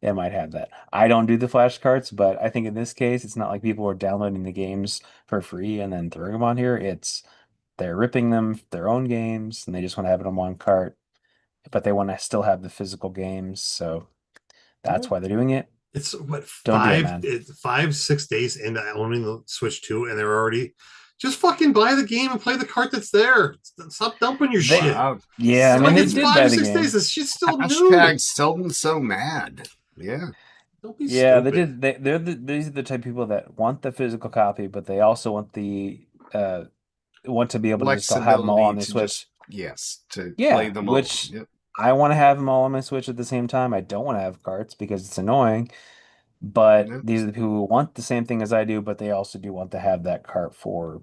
It might have that. I don't do the flashcards, but I think in this case, it's not like people are downloading the games for free and then throwing them on here. It's they're ripping them their own games and they just want to have it on one cart, but they want to still have the physical games. So that's why they're doing it. It's what Don't do it, man. 5, 6 days into owning the Switch 2, and they're already just fucking buy the game and play the cart that's there. Stop dumping your They, shit. wow. yeah, I mean, they It's did five buy or the six days. game. This shit's still new. Hashtag Selden so mad. Yeah. Don't be Yeah, they stupid. did. These are the type of people that want the physical copy, but they also uh want to be able to just have them all Flexibility on their to just, Switch. yes, to play Yeah, them all. which Yep. I want to have them all on my Switch at the same time. I don't want to have carts because it's annoying. But Yep. these are the people who want the same thing as I do, but they also do want to have that cart for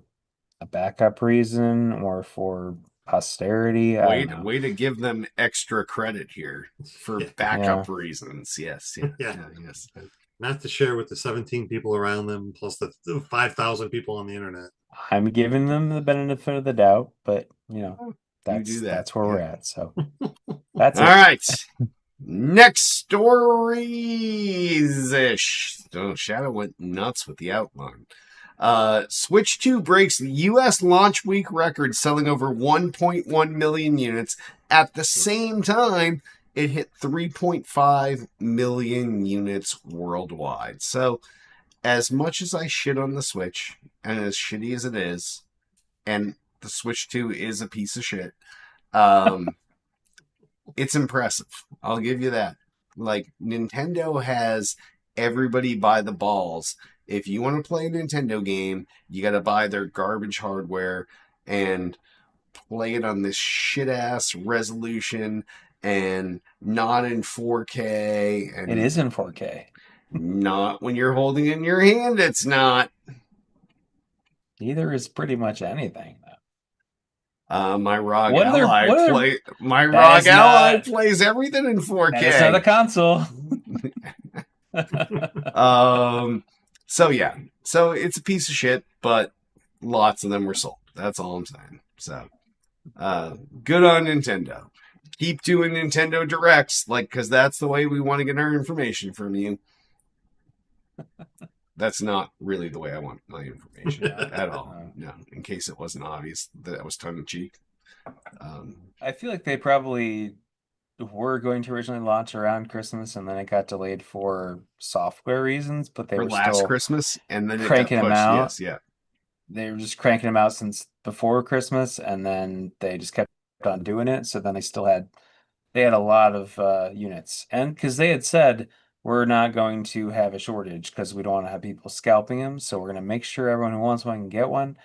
a backup reason or for posterity. I don't know. Way to give them extra credit here for Yeah, Yeah. backup reasons. Yes, yeah, yeah. yeah, yes. Not to share with the 17 people around them, plus the 5,000 people on the internet. I'm giving them the benefit of the doubt, but you know, You do that. That's where we're at. So that's All it. right. Next stories ish. Oh, Shadow went nuts with the outline. Switch 2 breaks the US launch week record, selling over 1.1 million units. At the same time, it hit 3.5 million units worldwide. So, as much as I shit on the Switch, and as shitty as it is, and the Switch 2 is a piece of shit, it's impressive. I'll give you that. Like, Nintendo has everybody by the balls. If you want to play a Nintendo game, you got to buy their garbage hardware and play it on this shit ass resolution and not in 4K. And It is in 4K. Not when you're holding it in your hand, it's not. Neither is pretty much anything. My ROG What other- Ally what other- play. My That ROG is Ally not- plays everything in 4K. That's not a console. So yeah, so it's a piece of shit, but lots of them were sold. That's all I'm saying. So, good on Nintendo. Keep doing Nintendo Directs, like, because that's the way we want to get our information from you. That's not really the way I want my information at all. No, in case it wasn't obvious that was tongue in cheek. I feel like they probably were going to originally launch around Christmas, and then it got delayed for software reasons. But they for were last still Christmas, and then cranking it got them pushed. out. Yes, yeah. They were just cranking them out since before Christmas, and then they just kept on doing it. So then they had a lot of units, and because they had said we're not going to have a shortage because we don't want to have people scalping them, so we're going to make sure everyone who wants one can get one.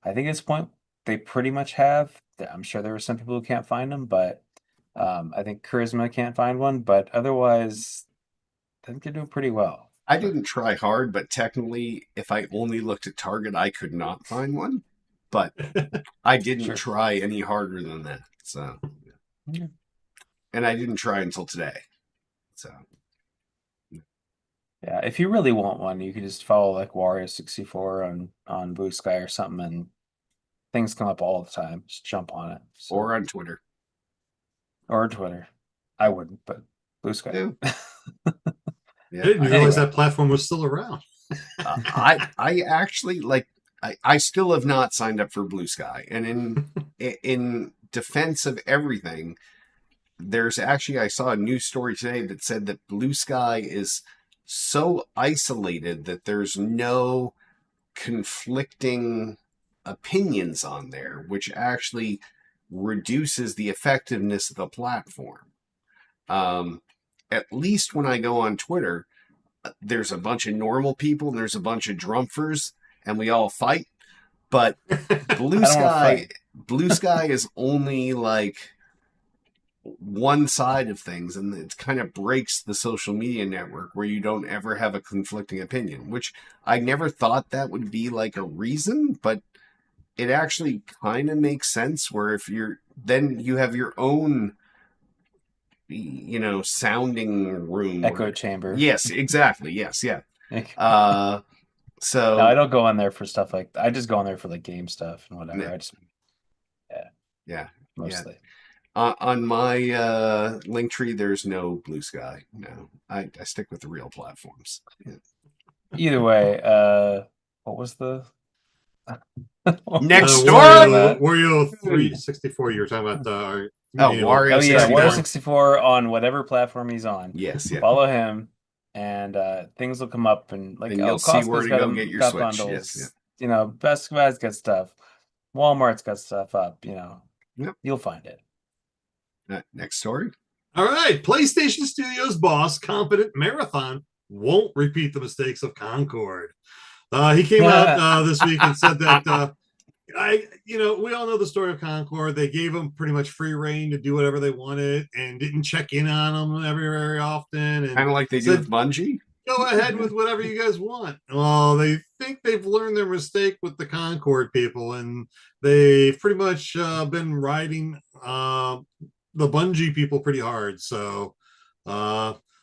I think at this point they pretty much have. I'm sure there were some people who can't find them, but I think Charisma can't find one. But otherwise, I think they're doing pretty well. I didn't try hard, but technically, if I only looked at Target, I could not find one. But I didn't try any harder than that. So, Yeah. And I didn't try until today. So, Yeah, if you really want one, you could just follow like Wario64 on Blue Sky or something, and things come up all the time. Just jump on it. So. Or on Twitter. Or Twitter. I wouldn't, but Blue Sky. Yeah. I didn't realize that platform was still around. I actually I still have not signed up for Blue Sky, and in defense of everything, there's actually I saw a news story today that said that Blue Sky is so isolated that there's no conflicting opinions on there, which actually reduces the effectiveness of the platform. At least when I go on Twitter, there's a bunch of normal people and there's a bunch of drumpers and we all fight. But Blue Sky is only like one side of things, and it kind of breaks the social media network where you don't ever have a conflicting opinion, which I never thought that would be like a reason, but it actually kind of makes sense where if then you have your own sounding room, echo chamber. Yes, exactly. Yes, yeah. So no, I don't go on there for stuff like I just go on there for like game stuff and whatever. Yeah. I just mostly. On my link tree, there's no Blue Sky. No, I stick with the real platforms. Yeah. Either way, what was the next story? Wario 364. You were talking about Wario. Oh yeah, Wario 64 on whatever platform he's on. Yes, yeah. Follow him, and things will come up, and like you'll see where to go get your Switch. Bundles. Yes, yeah. Best Buy's got stuff. Walmart's got stuff up. Yep. You'll find it. Next story. All right, PlayStation Studios boss, competent Marathon, won't repeat the mistakes of Concord. He came out this week and said that we all know the story of Concord. They gave them pretty much free reign to do whatever they wanted and didn't check in on them very often. And kind of like they do with Bungie. Go ahead with whatever you guys want. Well, they think they've learned their mistake with the Concord people, and they've pretty much been riding the Bungie people pretty hard. So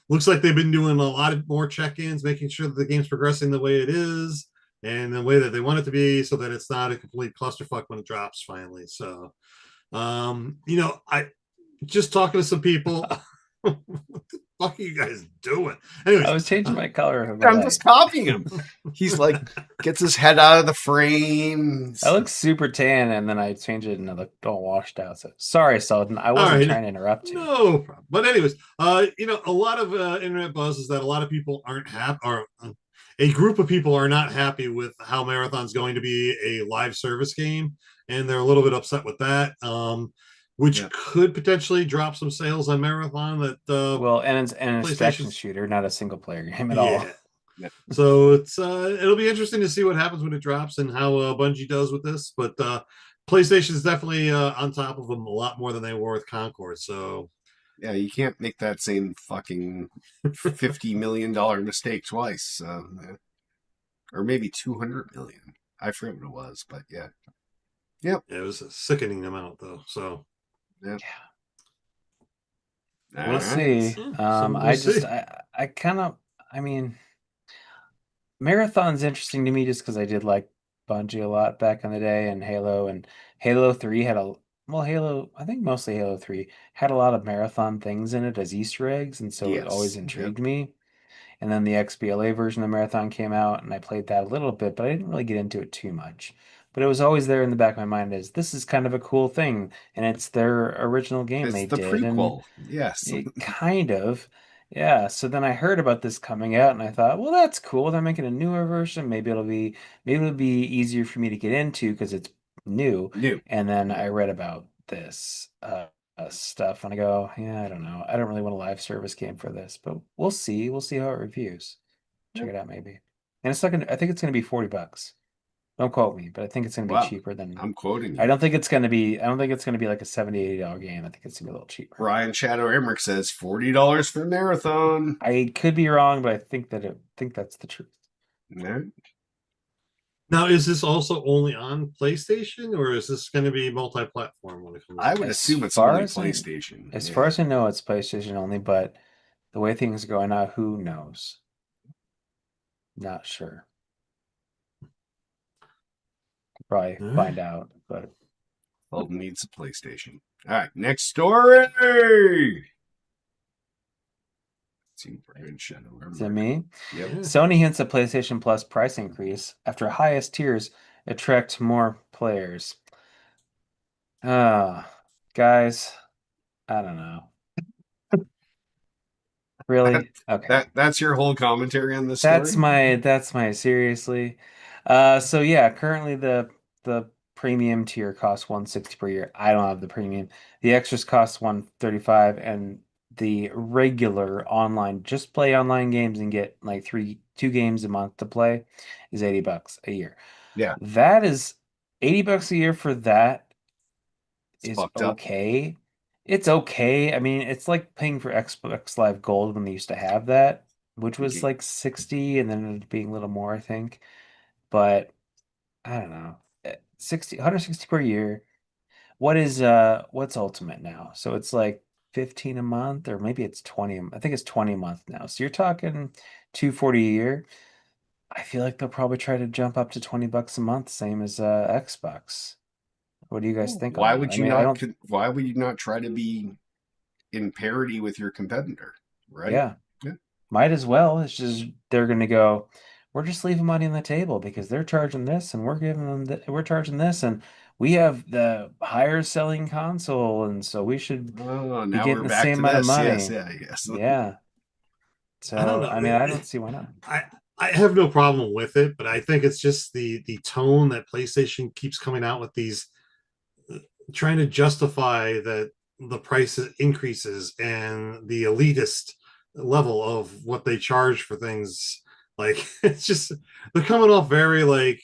looks like they've been doing a lot of more check-ins, making sure that the game's progressing the way it is and the way that they want it to be, so that it's not a complete clusterfuck when it drops finally. So I just talking to some people. What the fuck are you guys doing? I Anyways, was changing my color of my I'm just light. copying him. He's like, gets his head out of the frame. I look super tan, and then I change it, and I look all washed out. So sorry, Selden. I all wasn't right, trying to interrupt you. no problem. But anyways, a lot of internet buzz is that a lot of people aren't happy, or a group of people are not happy with how Marathon's going to be a live service game, and they're a little bit upset with that. Which Yeah. could potentially drop some sales on Marathon that Well, and it's an extraction PlayStation's. shooter, not a single player game at all. Yeah. So it'll be interesting to see what happens when it drops and how Bungie does with this. But PlayStation is definitely on top of them a lot more than they were with Concord. So Yeah, you can't make that same fucking $50 million mistake twice. Or maybe 200 million. I forget what it was, but yeah. Yep. yeah, it was a sickening amount though. So Yep. All We'll right. see. so we'll see. I kind of, I mean, Marathon's interesting to me just because I did like Bungie a lot back in the day, and Halo 3 had Halo, I think mostly Halo 3 had a lot of Marathon things in it as Easter eggs, and so it always Yes. Yep. intrigued me. And then the XBLA version of Marathon came out, and I played that a little bit, but I didn't really get into it too much. But it was always there in the back of my mind as this is kind of a cool thing, and it's their original game It's they the did, and prequel. Yes. it kind of, yeah. So then I heard about this coming out, and I thought, well, that's cool. They're making a newer version. Maybe it'll be easier for me to get into because it's new. New. And then Yeah. I read about this stuff, and I go, yeah, I don't know. I don't really want a live service game for this, but we'll see. We'll see how it reviews. Check Yep. it out, maybe. And it's not gonna. I think it's gonna be $40. Don't quote me, but I think it's gonna be Wow. cheaper than. I'm quoting I you. don't think it's gonna be. I don't think it's gonna be like a $70-$80 game. I think it's gonna be a little cheaper. Brian Shadow Emmerich says $40 for Marathon. I could be wrong, but I think that's the truth. Yeah. Now, is this also only on PlayStation, or is this going to be multi-platform when it comes I out? would As assume it's far only as I, PlayStation. as far Yeah. as I know, it's PlayStation only. But the way things are going now, who knows? Not sure. Probably All right. find out. But Holden needs a PlayStation. All right. Next story. Let's see, Brian Shadow is it Emmerich. me? Yep. Yeah. Sony hints at PlayStation Plus price increase after highest tiers attract more players. Guys, I don't know. Really? Okay. That's your whole commentary on this That's story? my seriously. So yeah, currently the premium tier costs 160 per year. I don't have the premium. The extras cost 135 and the regular online just play online games and get like two games a month to play is $80 a year. Yeah. That is $80 a year for that It's is fucked up. okay. It's okay. I mean, it's like paying for Xbox Live Gold when they used to have that, which was Okay. like 60 and then it ended up being a little more, I think. But I don't know. 160 per year. What's Ultimate now? So it's like 15 a month or maybe it's 20. I think it's 20 a month now. So you're talking 240 a year. I feel like they'll probably try to jump up to $20 a month, same as Xbox. What do you guys think on Why that? would I you mean, I not? don't. Why would you not try to be in parity with your competitor? Right? Yeah, Yeah. might as well. It's just they're gonna go. We're just leaving money on the table because they're charging this, and we're giving them. We're charging this, and we have the higher selling console, and so we should Oh, be now getting we're the back same to amount of this. Yes. money. Yeah. Yes. Yeah. I don't So know. I mean, I don't see why not. I I have no problem with it, but I think it's just the tone that PlayStation keeps coming out with these, trying to justify that the price increases and the elitist level of what they charge for things. Like it's just they're coming off very like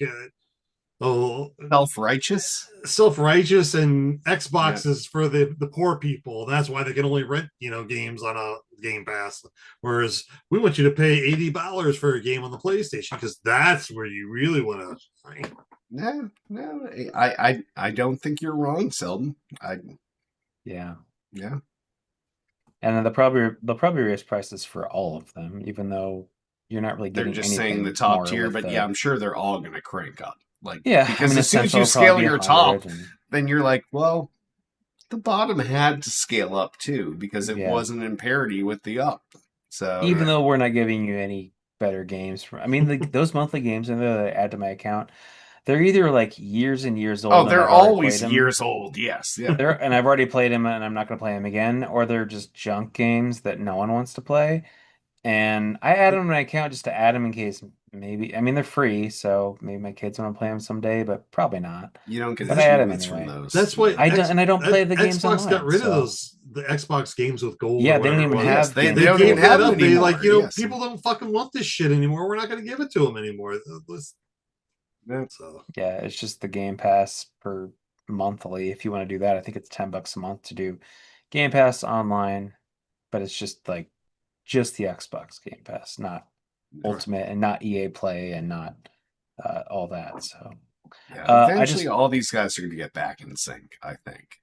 oh, Self righteous. self-righteous, and Yeah. Xbox is for the poor people. That's why they can only rent games on a Game Pass. Whereas we want you to pay $80 for a game on the PlayStation because that's where you really want to. No. No. I don't think you're wrong, Selden. Yeah. Yeah. And then they'll probably raise prices for all of them, even though you're not really They're getting just saying the anything top more tier, with but yeah, the. I'm sure they're all going to crank up. Like Yeah, I because mean, as soon as you Essential will probably scale be your top, 100 and then you're like, well, the bottom had to scale up too because it Yeah. wasn't in parity with the up. So Even though we're not giving you any better games I mean, those monthly games that I add to my account, they're either like years and years oh, old and they're I've already played always them. years old. Yes, yeah. And I've already played them and I'm not going to play them again, or they're just junk games that no one wants to play. And I add them to my account just to add them in case maybe, I mean, they're free, so maybe my kids want to play them someday, but probably not. You don't get But I add them achievements from anyway. those. That's why I don't play the games Xbox got online, rid of so the Xbox games with gold or yeah, they don't whatever it even was. Yes, have they games They with don't even gave gold that have up. them They anymore. Yes. people don't fucking want this shit anymore. We're not going to give it to them anymore. Yeah. So Yeah, it's just the Game Pass per monthly. If you want to do that, I think it's $10 a month to do Game Pass online, but it's just like just the Xbox Game Pass, not Ultimate and not EA Play and not all that. So Yeah, I eventually just all these guys are going to get back in sync, I think.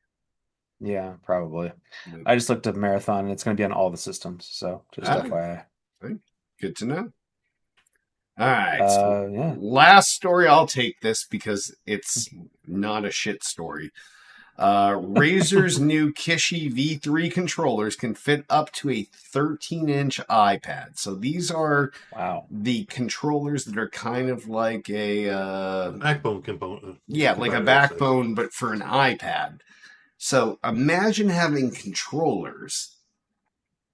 yeah, probably. But, I just looked at Marathon and it's going to be on all the systems. So just ah, FYI. good to know. All right, so Yeah. last story. I'll take this because it's not a shit story. Razer's new Kishi V3 controllers can fit up to a 13-inch iPad. So these are Wow. the controllers that are kind of like a backbone component. yeah, like a backbone, but for an iPad. So imagine having controllers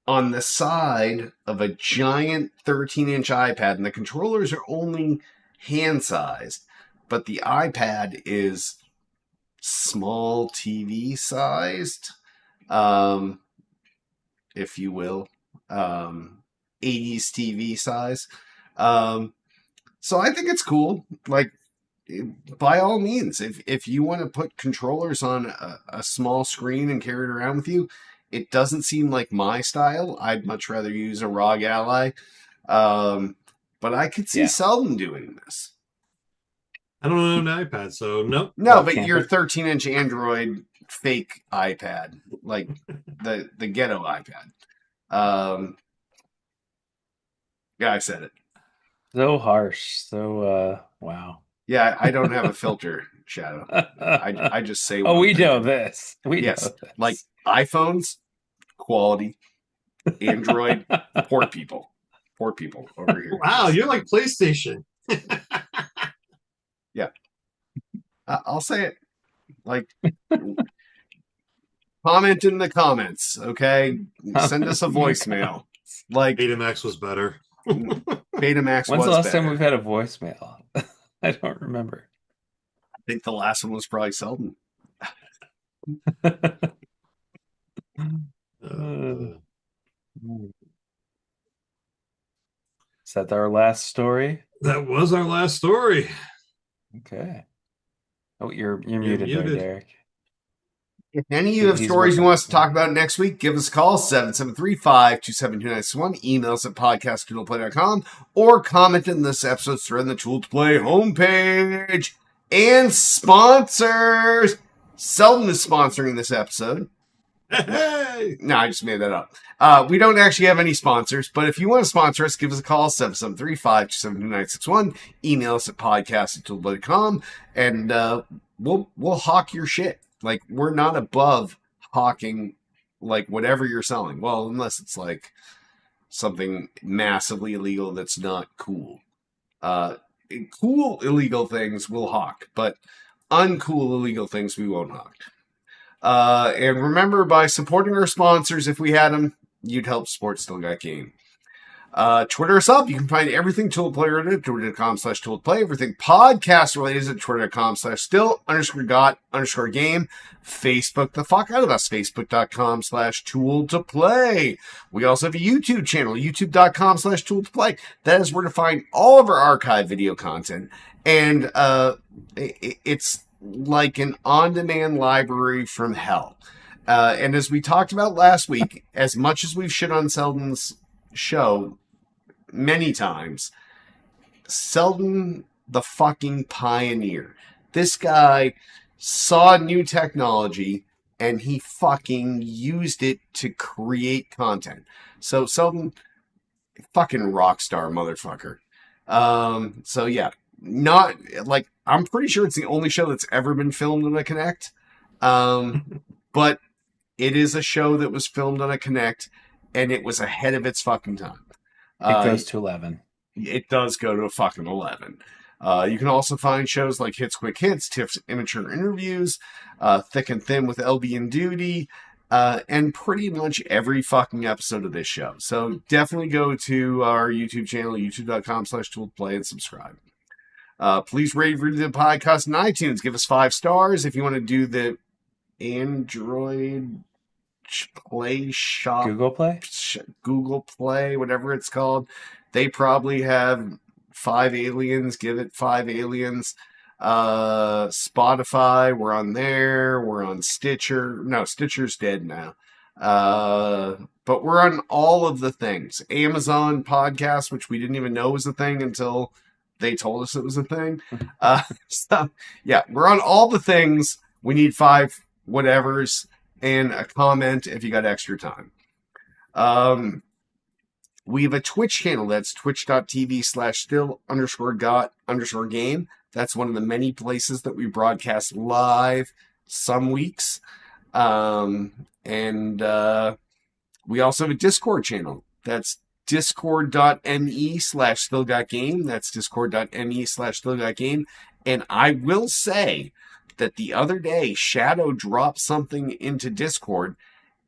on the side of a giant 13-inch iPad, and the controllers are only hand-sized, but the iPad is small TV sized, if you will, 80s TV size. So I think it's cool. Like, by all means, if you want to put controllers on a small screen and carry it around with you, it doesn't seem like my style. I'd much rather use a ROG Ally. But I could see Selden doing this. I don't own an iPad, so nope. No, but your 13-inch Android fake iPad, like the ghetto iPad. Yeah, I said it. So harsh. So wow. Yeah, I don't have a filter, Shadow. I just say. Oh, we thing. know this. We know this. Like iPhones, quality. Android, poor people over here. Wow, you're like PlayStation. Yeah, I'll say it. Like, comment in the comments, okay? Send us a voicemail. Like, Betamax was better. Betamax. When's the last time we've had a voicemail? I don't remember. I think the last one was probably Selden. Is that our last story? That was our last story. Okay. Oh, you're muted there, Derek. If any of you have stories you want us to talk about next week, give us a call, 773-527-2961. Email us at podcast@tooltoplay.com or comment in this episode's thread on the Tool to Play homepage. And sponsors! Selden is sponsoring this episode. Hey! No, I just made that up. We don't actually have any sponsors, but if you want to sponsor us, give us a call, 773-527-2961. Email us at podcast@tooltoplay.com, and we'll hawk your shit. Like, we're not above hawking, like, whatever you're selling. Well, unless it's, like, something massively illegal that's not cool. Cool illegal things we'll hawk, but uncool illegal things we won't hawk. And remember, by supporting our sponsors, if we had them, you'd help support Still Got Game. Twitter us up. You can find everything Tool Play related at twitter.com/ToolPlay. Everything podcast related at twitter.com/still_got_game. Facebook the fuck out of us. Facebook.com/Tool2Play. We also have a YouTube channel, youtube.com/Tool2Play. That is where to find all of our archive video content. And it's like an on-demand library from hell. And as we talked about last week, as much as we've shit on Selden's show many times, Selden the fucking pioneer. This guy saw new technology and he fucking used it to create content. So Selden, fucking rock star motherfucker. So yeah, not like, I'm pretty sure it's the only show that's ever been filmed in a Kinect. but it is a show that was filmed on a Connect, and it was ahead of its fucking time. It goes to 11. It does go to a fucking 11. You can also find shows like Hits Quick Hits, Tiff's Immature Interviews, Thick and Thin with LB and Duty, and pretty much every fucking episode of this show. So definitely go to our YouTube channel, youtube.com/toolplay, and subscribe. Please rate the podcast on iTunes. Give us 5 stars. If you want to do the Android Play Shop, Google Play, whatever it's called, they probably have 5 aliens. Give it 5 aliens. Spotify, we're on there. We're on Stitcher. No, Stitcher's dead now. But we're on all of the things. Amazon podcast, which we didn't even know was a thing until they told us it was a thing. So yeah, we're on all the things. We need 5 whatevers and a comment if you got extra time. We have a Twitch channel. That's twitch.tv/still_got_game. That's one of the many places that we broadcast live some weeks. And we also have a Discord channel. That's discord.me/stillgotgame. That's discord.me/stillgotgame. And I will say that the other day, Shadow dropped something into Discord,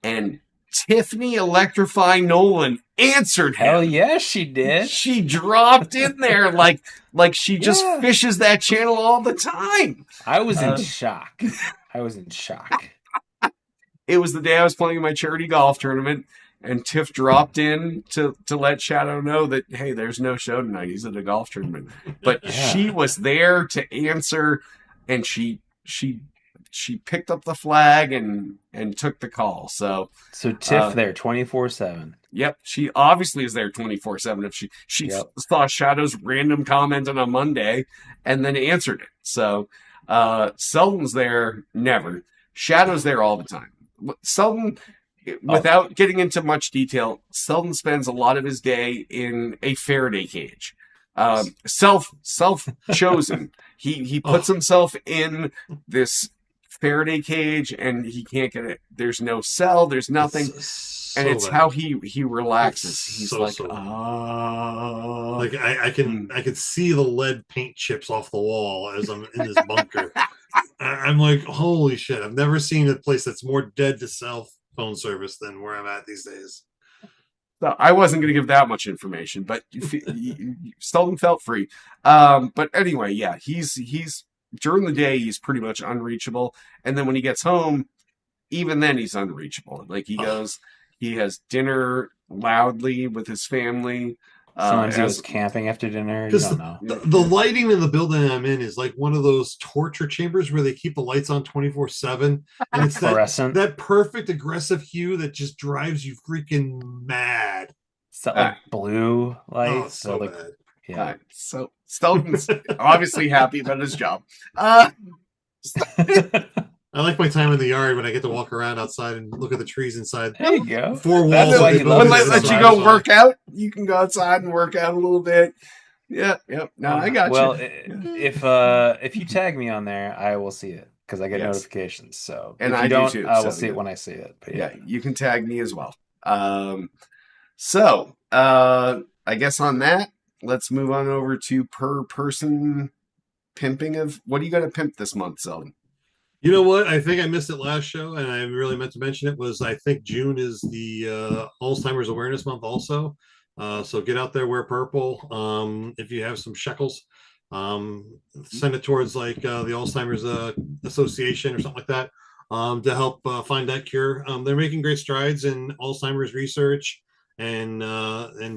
and Tiffany Electrifying Nolan answered him. Hell yeah, she did. She dropped in there like she just fishes that channel all the time. I was in shock. It was the day I was playing my charity golf tournament, and Tiff dropped in to let Shadow know that, hey, there's no show tonight. He's at a golf tournament. But she was there to answer, and she picked up the flag and took the call. So Tiff there 24/7. Yep, she obviously is there 24/7. If she saw Shadow's random comment on a Monday and then answered it. So Selden's there never. Shadow's there all the time. Selden, without getting into much detail, Selden spends a lot of his day in a Faraday cage. Self chosen. He puts himself in this Faraday cage, and he can't get it. There's no cell. There's nothing. And it's how he relaxes. He's like, like I can see the lead paint chips off the wall as I'm in this bunker. I'm like, holy shit! I've never seen a place that's more dead to cell phone service than where I'm at these days. So I wasn't going to give that much information, but Selden felt free. But anyway, yeah, he's during the day he's pretty much unreachable, and then when he gets home, even then he's unreachable. Like he goes, he has dinner loudly with his family. Sometimes he goes camping after dinner. You don't know. The lighting in the building I'm in is like one of those torture chambers where they keep the lights on 24/7, and it's that perfect aggressive hue that just drives you freaking mad. It's that like blue light. Oh, so bad. Yeah. So Selden's obviously happy about his job. I like my time in the yard when I get to walk around outside and look at the trees inside. There you go. 4 walls. Let you go work out. You can go outside and work out a little bit. Yeah. No, I got you. Well, if you tag me on there, I will see it because I get notifications. So and if I you don't, do too. I will see it when I see it. But yeah, you can tag me as well. So I guess on that, let's move on over to per person pimping of what do you got to pimp this month, Selden? You know what? I think I missed it last show, and I really meant to mention it. I think June is the Alzheimer's Awareness Month also. So get out there, wear purple. If you have some shekels, send it towards like the Alzheimer's Association or something like that to help find that cure. They're making great strides in Alzheimer's research and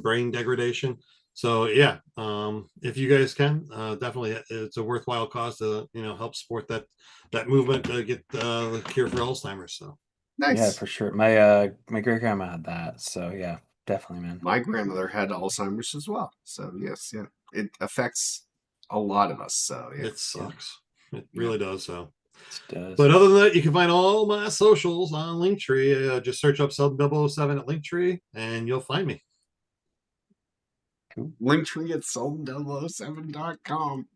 brain degradation. So yeah, if you guys can, definitely, it's a worthwhile cause to help support that movement to get the cure for Alzheimer's. So nice, yeah, for sure. My great grandma had that, so yeah, definitely, man. My grandmother had Alzheimer's as well, so yes, it affects a lot of us. So yeah, it sucks. It really does. So. It does. But other than that, you can find all my socials on Linktree. Just search up Selden007 at Linktree, and you'll find me. Cool. Linktree at Selden007.com.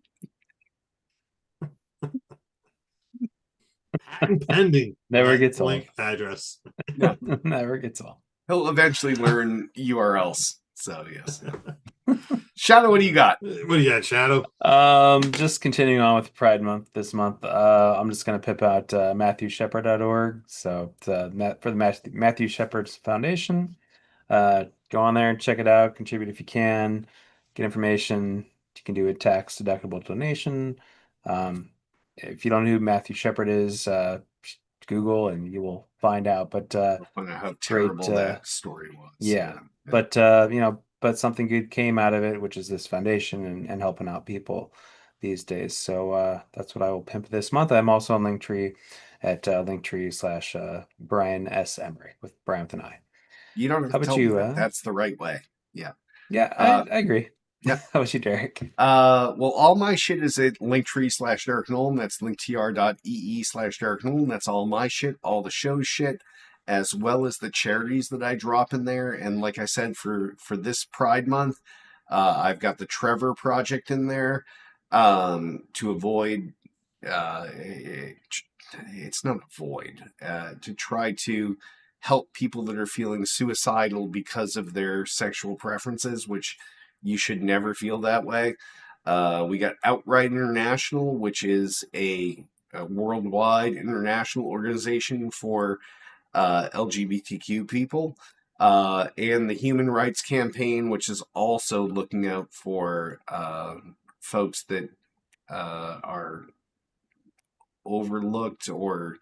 Patent pending. Never That gets link old. address. Yeah. Never gets old. He'll eventually learn URLs. So, yes. Shadow, what do you got? What do you got, Shadow? Just continuing on with Pride Month this month. I'm just gonna pip out MatthewShepard.org. So it's, for the Matthew Shepard's Foundation. Go on there and check it out. Contribute if you can. Get information. You can do a tax deductible donation. If you don't know who Matthew Shepard is, Google and you will find out. But I don't know how terrible that story was. yeah. But but something good came out of it, which is this foundation and helping out people these days. So that's what I will pimp this month. I'm also on Linktree at Linktree / Brian S. Emery with Brian with an I. You don't have How to about tell me you? that. That's the right way. Yeah. Yeah, I agree. Yeah. How about you, Derek? Well, all my shit is at Linktree / Derek Nolan. That's linktr.ee / Derek Nolan. That's all my shit, all the show's shit, as well as the charities that I drop in there. And like I said, for this Pride Month, I've got the Trevor Project in there to avoid. It's not avoid. To try to help people that are feeling suicidal because of their sexual preferences, which you should never feel that way. We got Outright International, which is a worldwide international organization for LGBTQ people. And the Human Rights Campaign, which is also looking out for folks that are overlooked or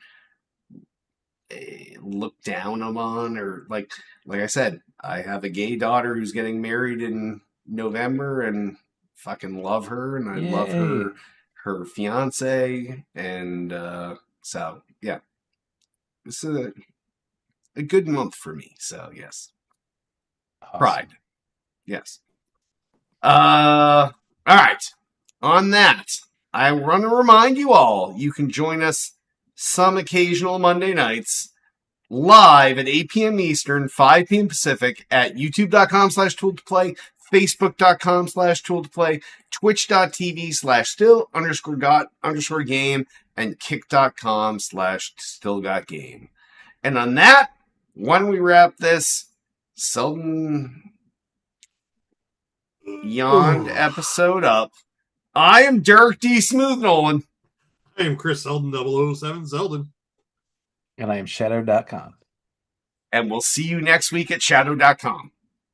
looked down on, or like I said, I have a gay daughter who's getting married in November, and fucking love her, and I love her fiance, and so yeah, this is a good month for me. So yes, Awesome. Pride, yes. All right. On that, I want to remind you all, you can join us some occasional Monday nights live at 8 p.m. Eastern, 5 p.m. Pacific at youtube.com/tool2play, facebook.com/tool2play, twitch.tv/still_got_game, and kick.com/still_got_game. And on that, why don't we wrap this Selden yawned episode up? I am Derek D. Smooth Nolan. I am Chris Selden, 007 Selden. And I am Shadow.com. And we'll see you next week at shadow.com.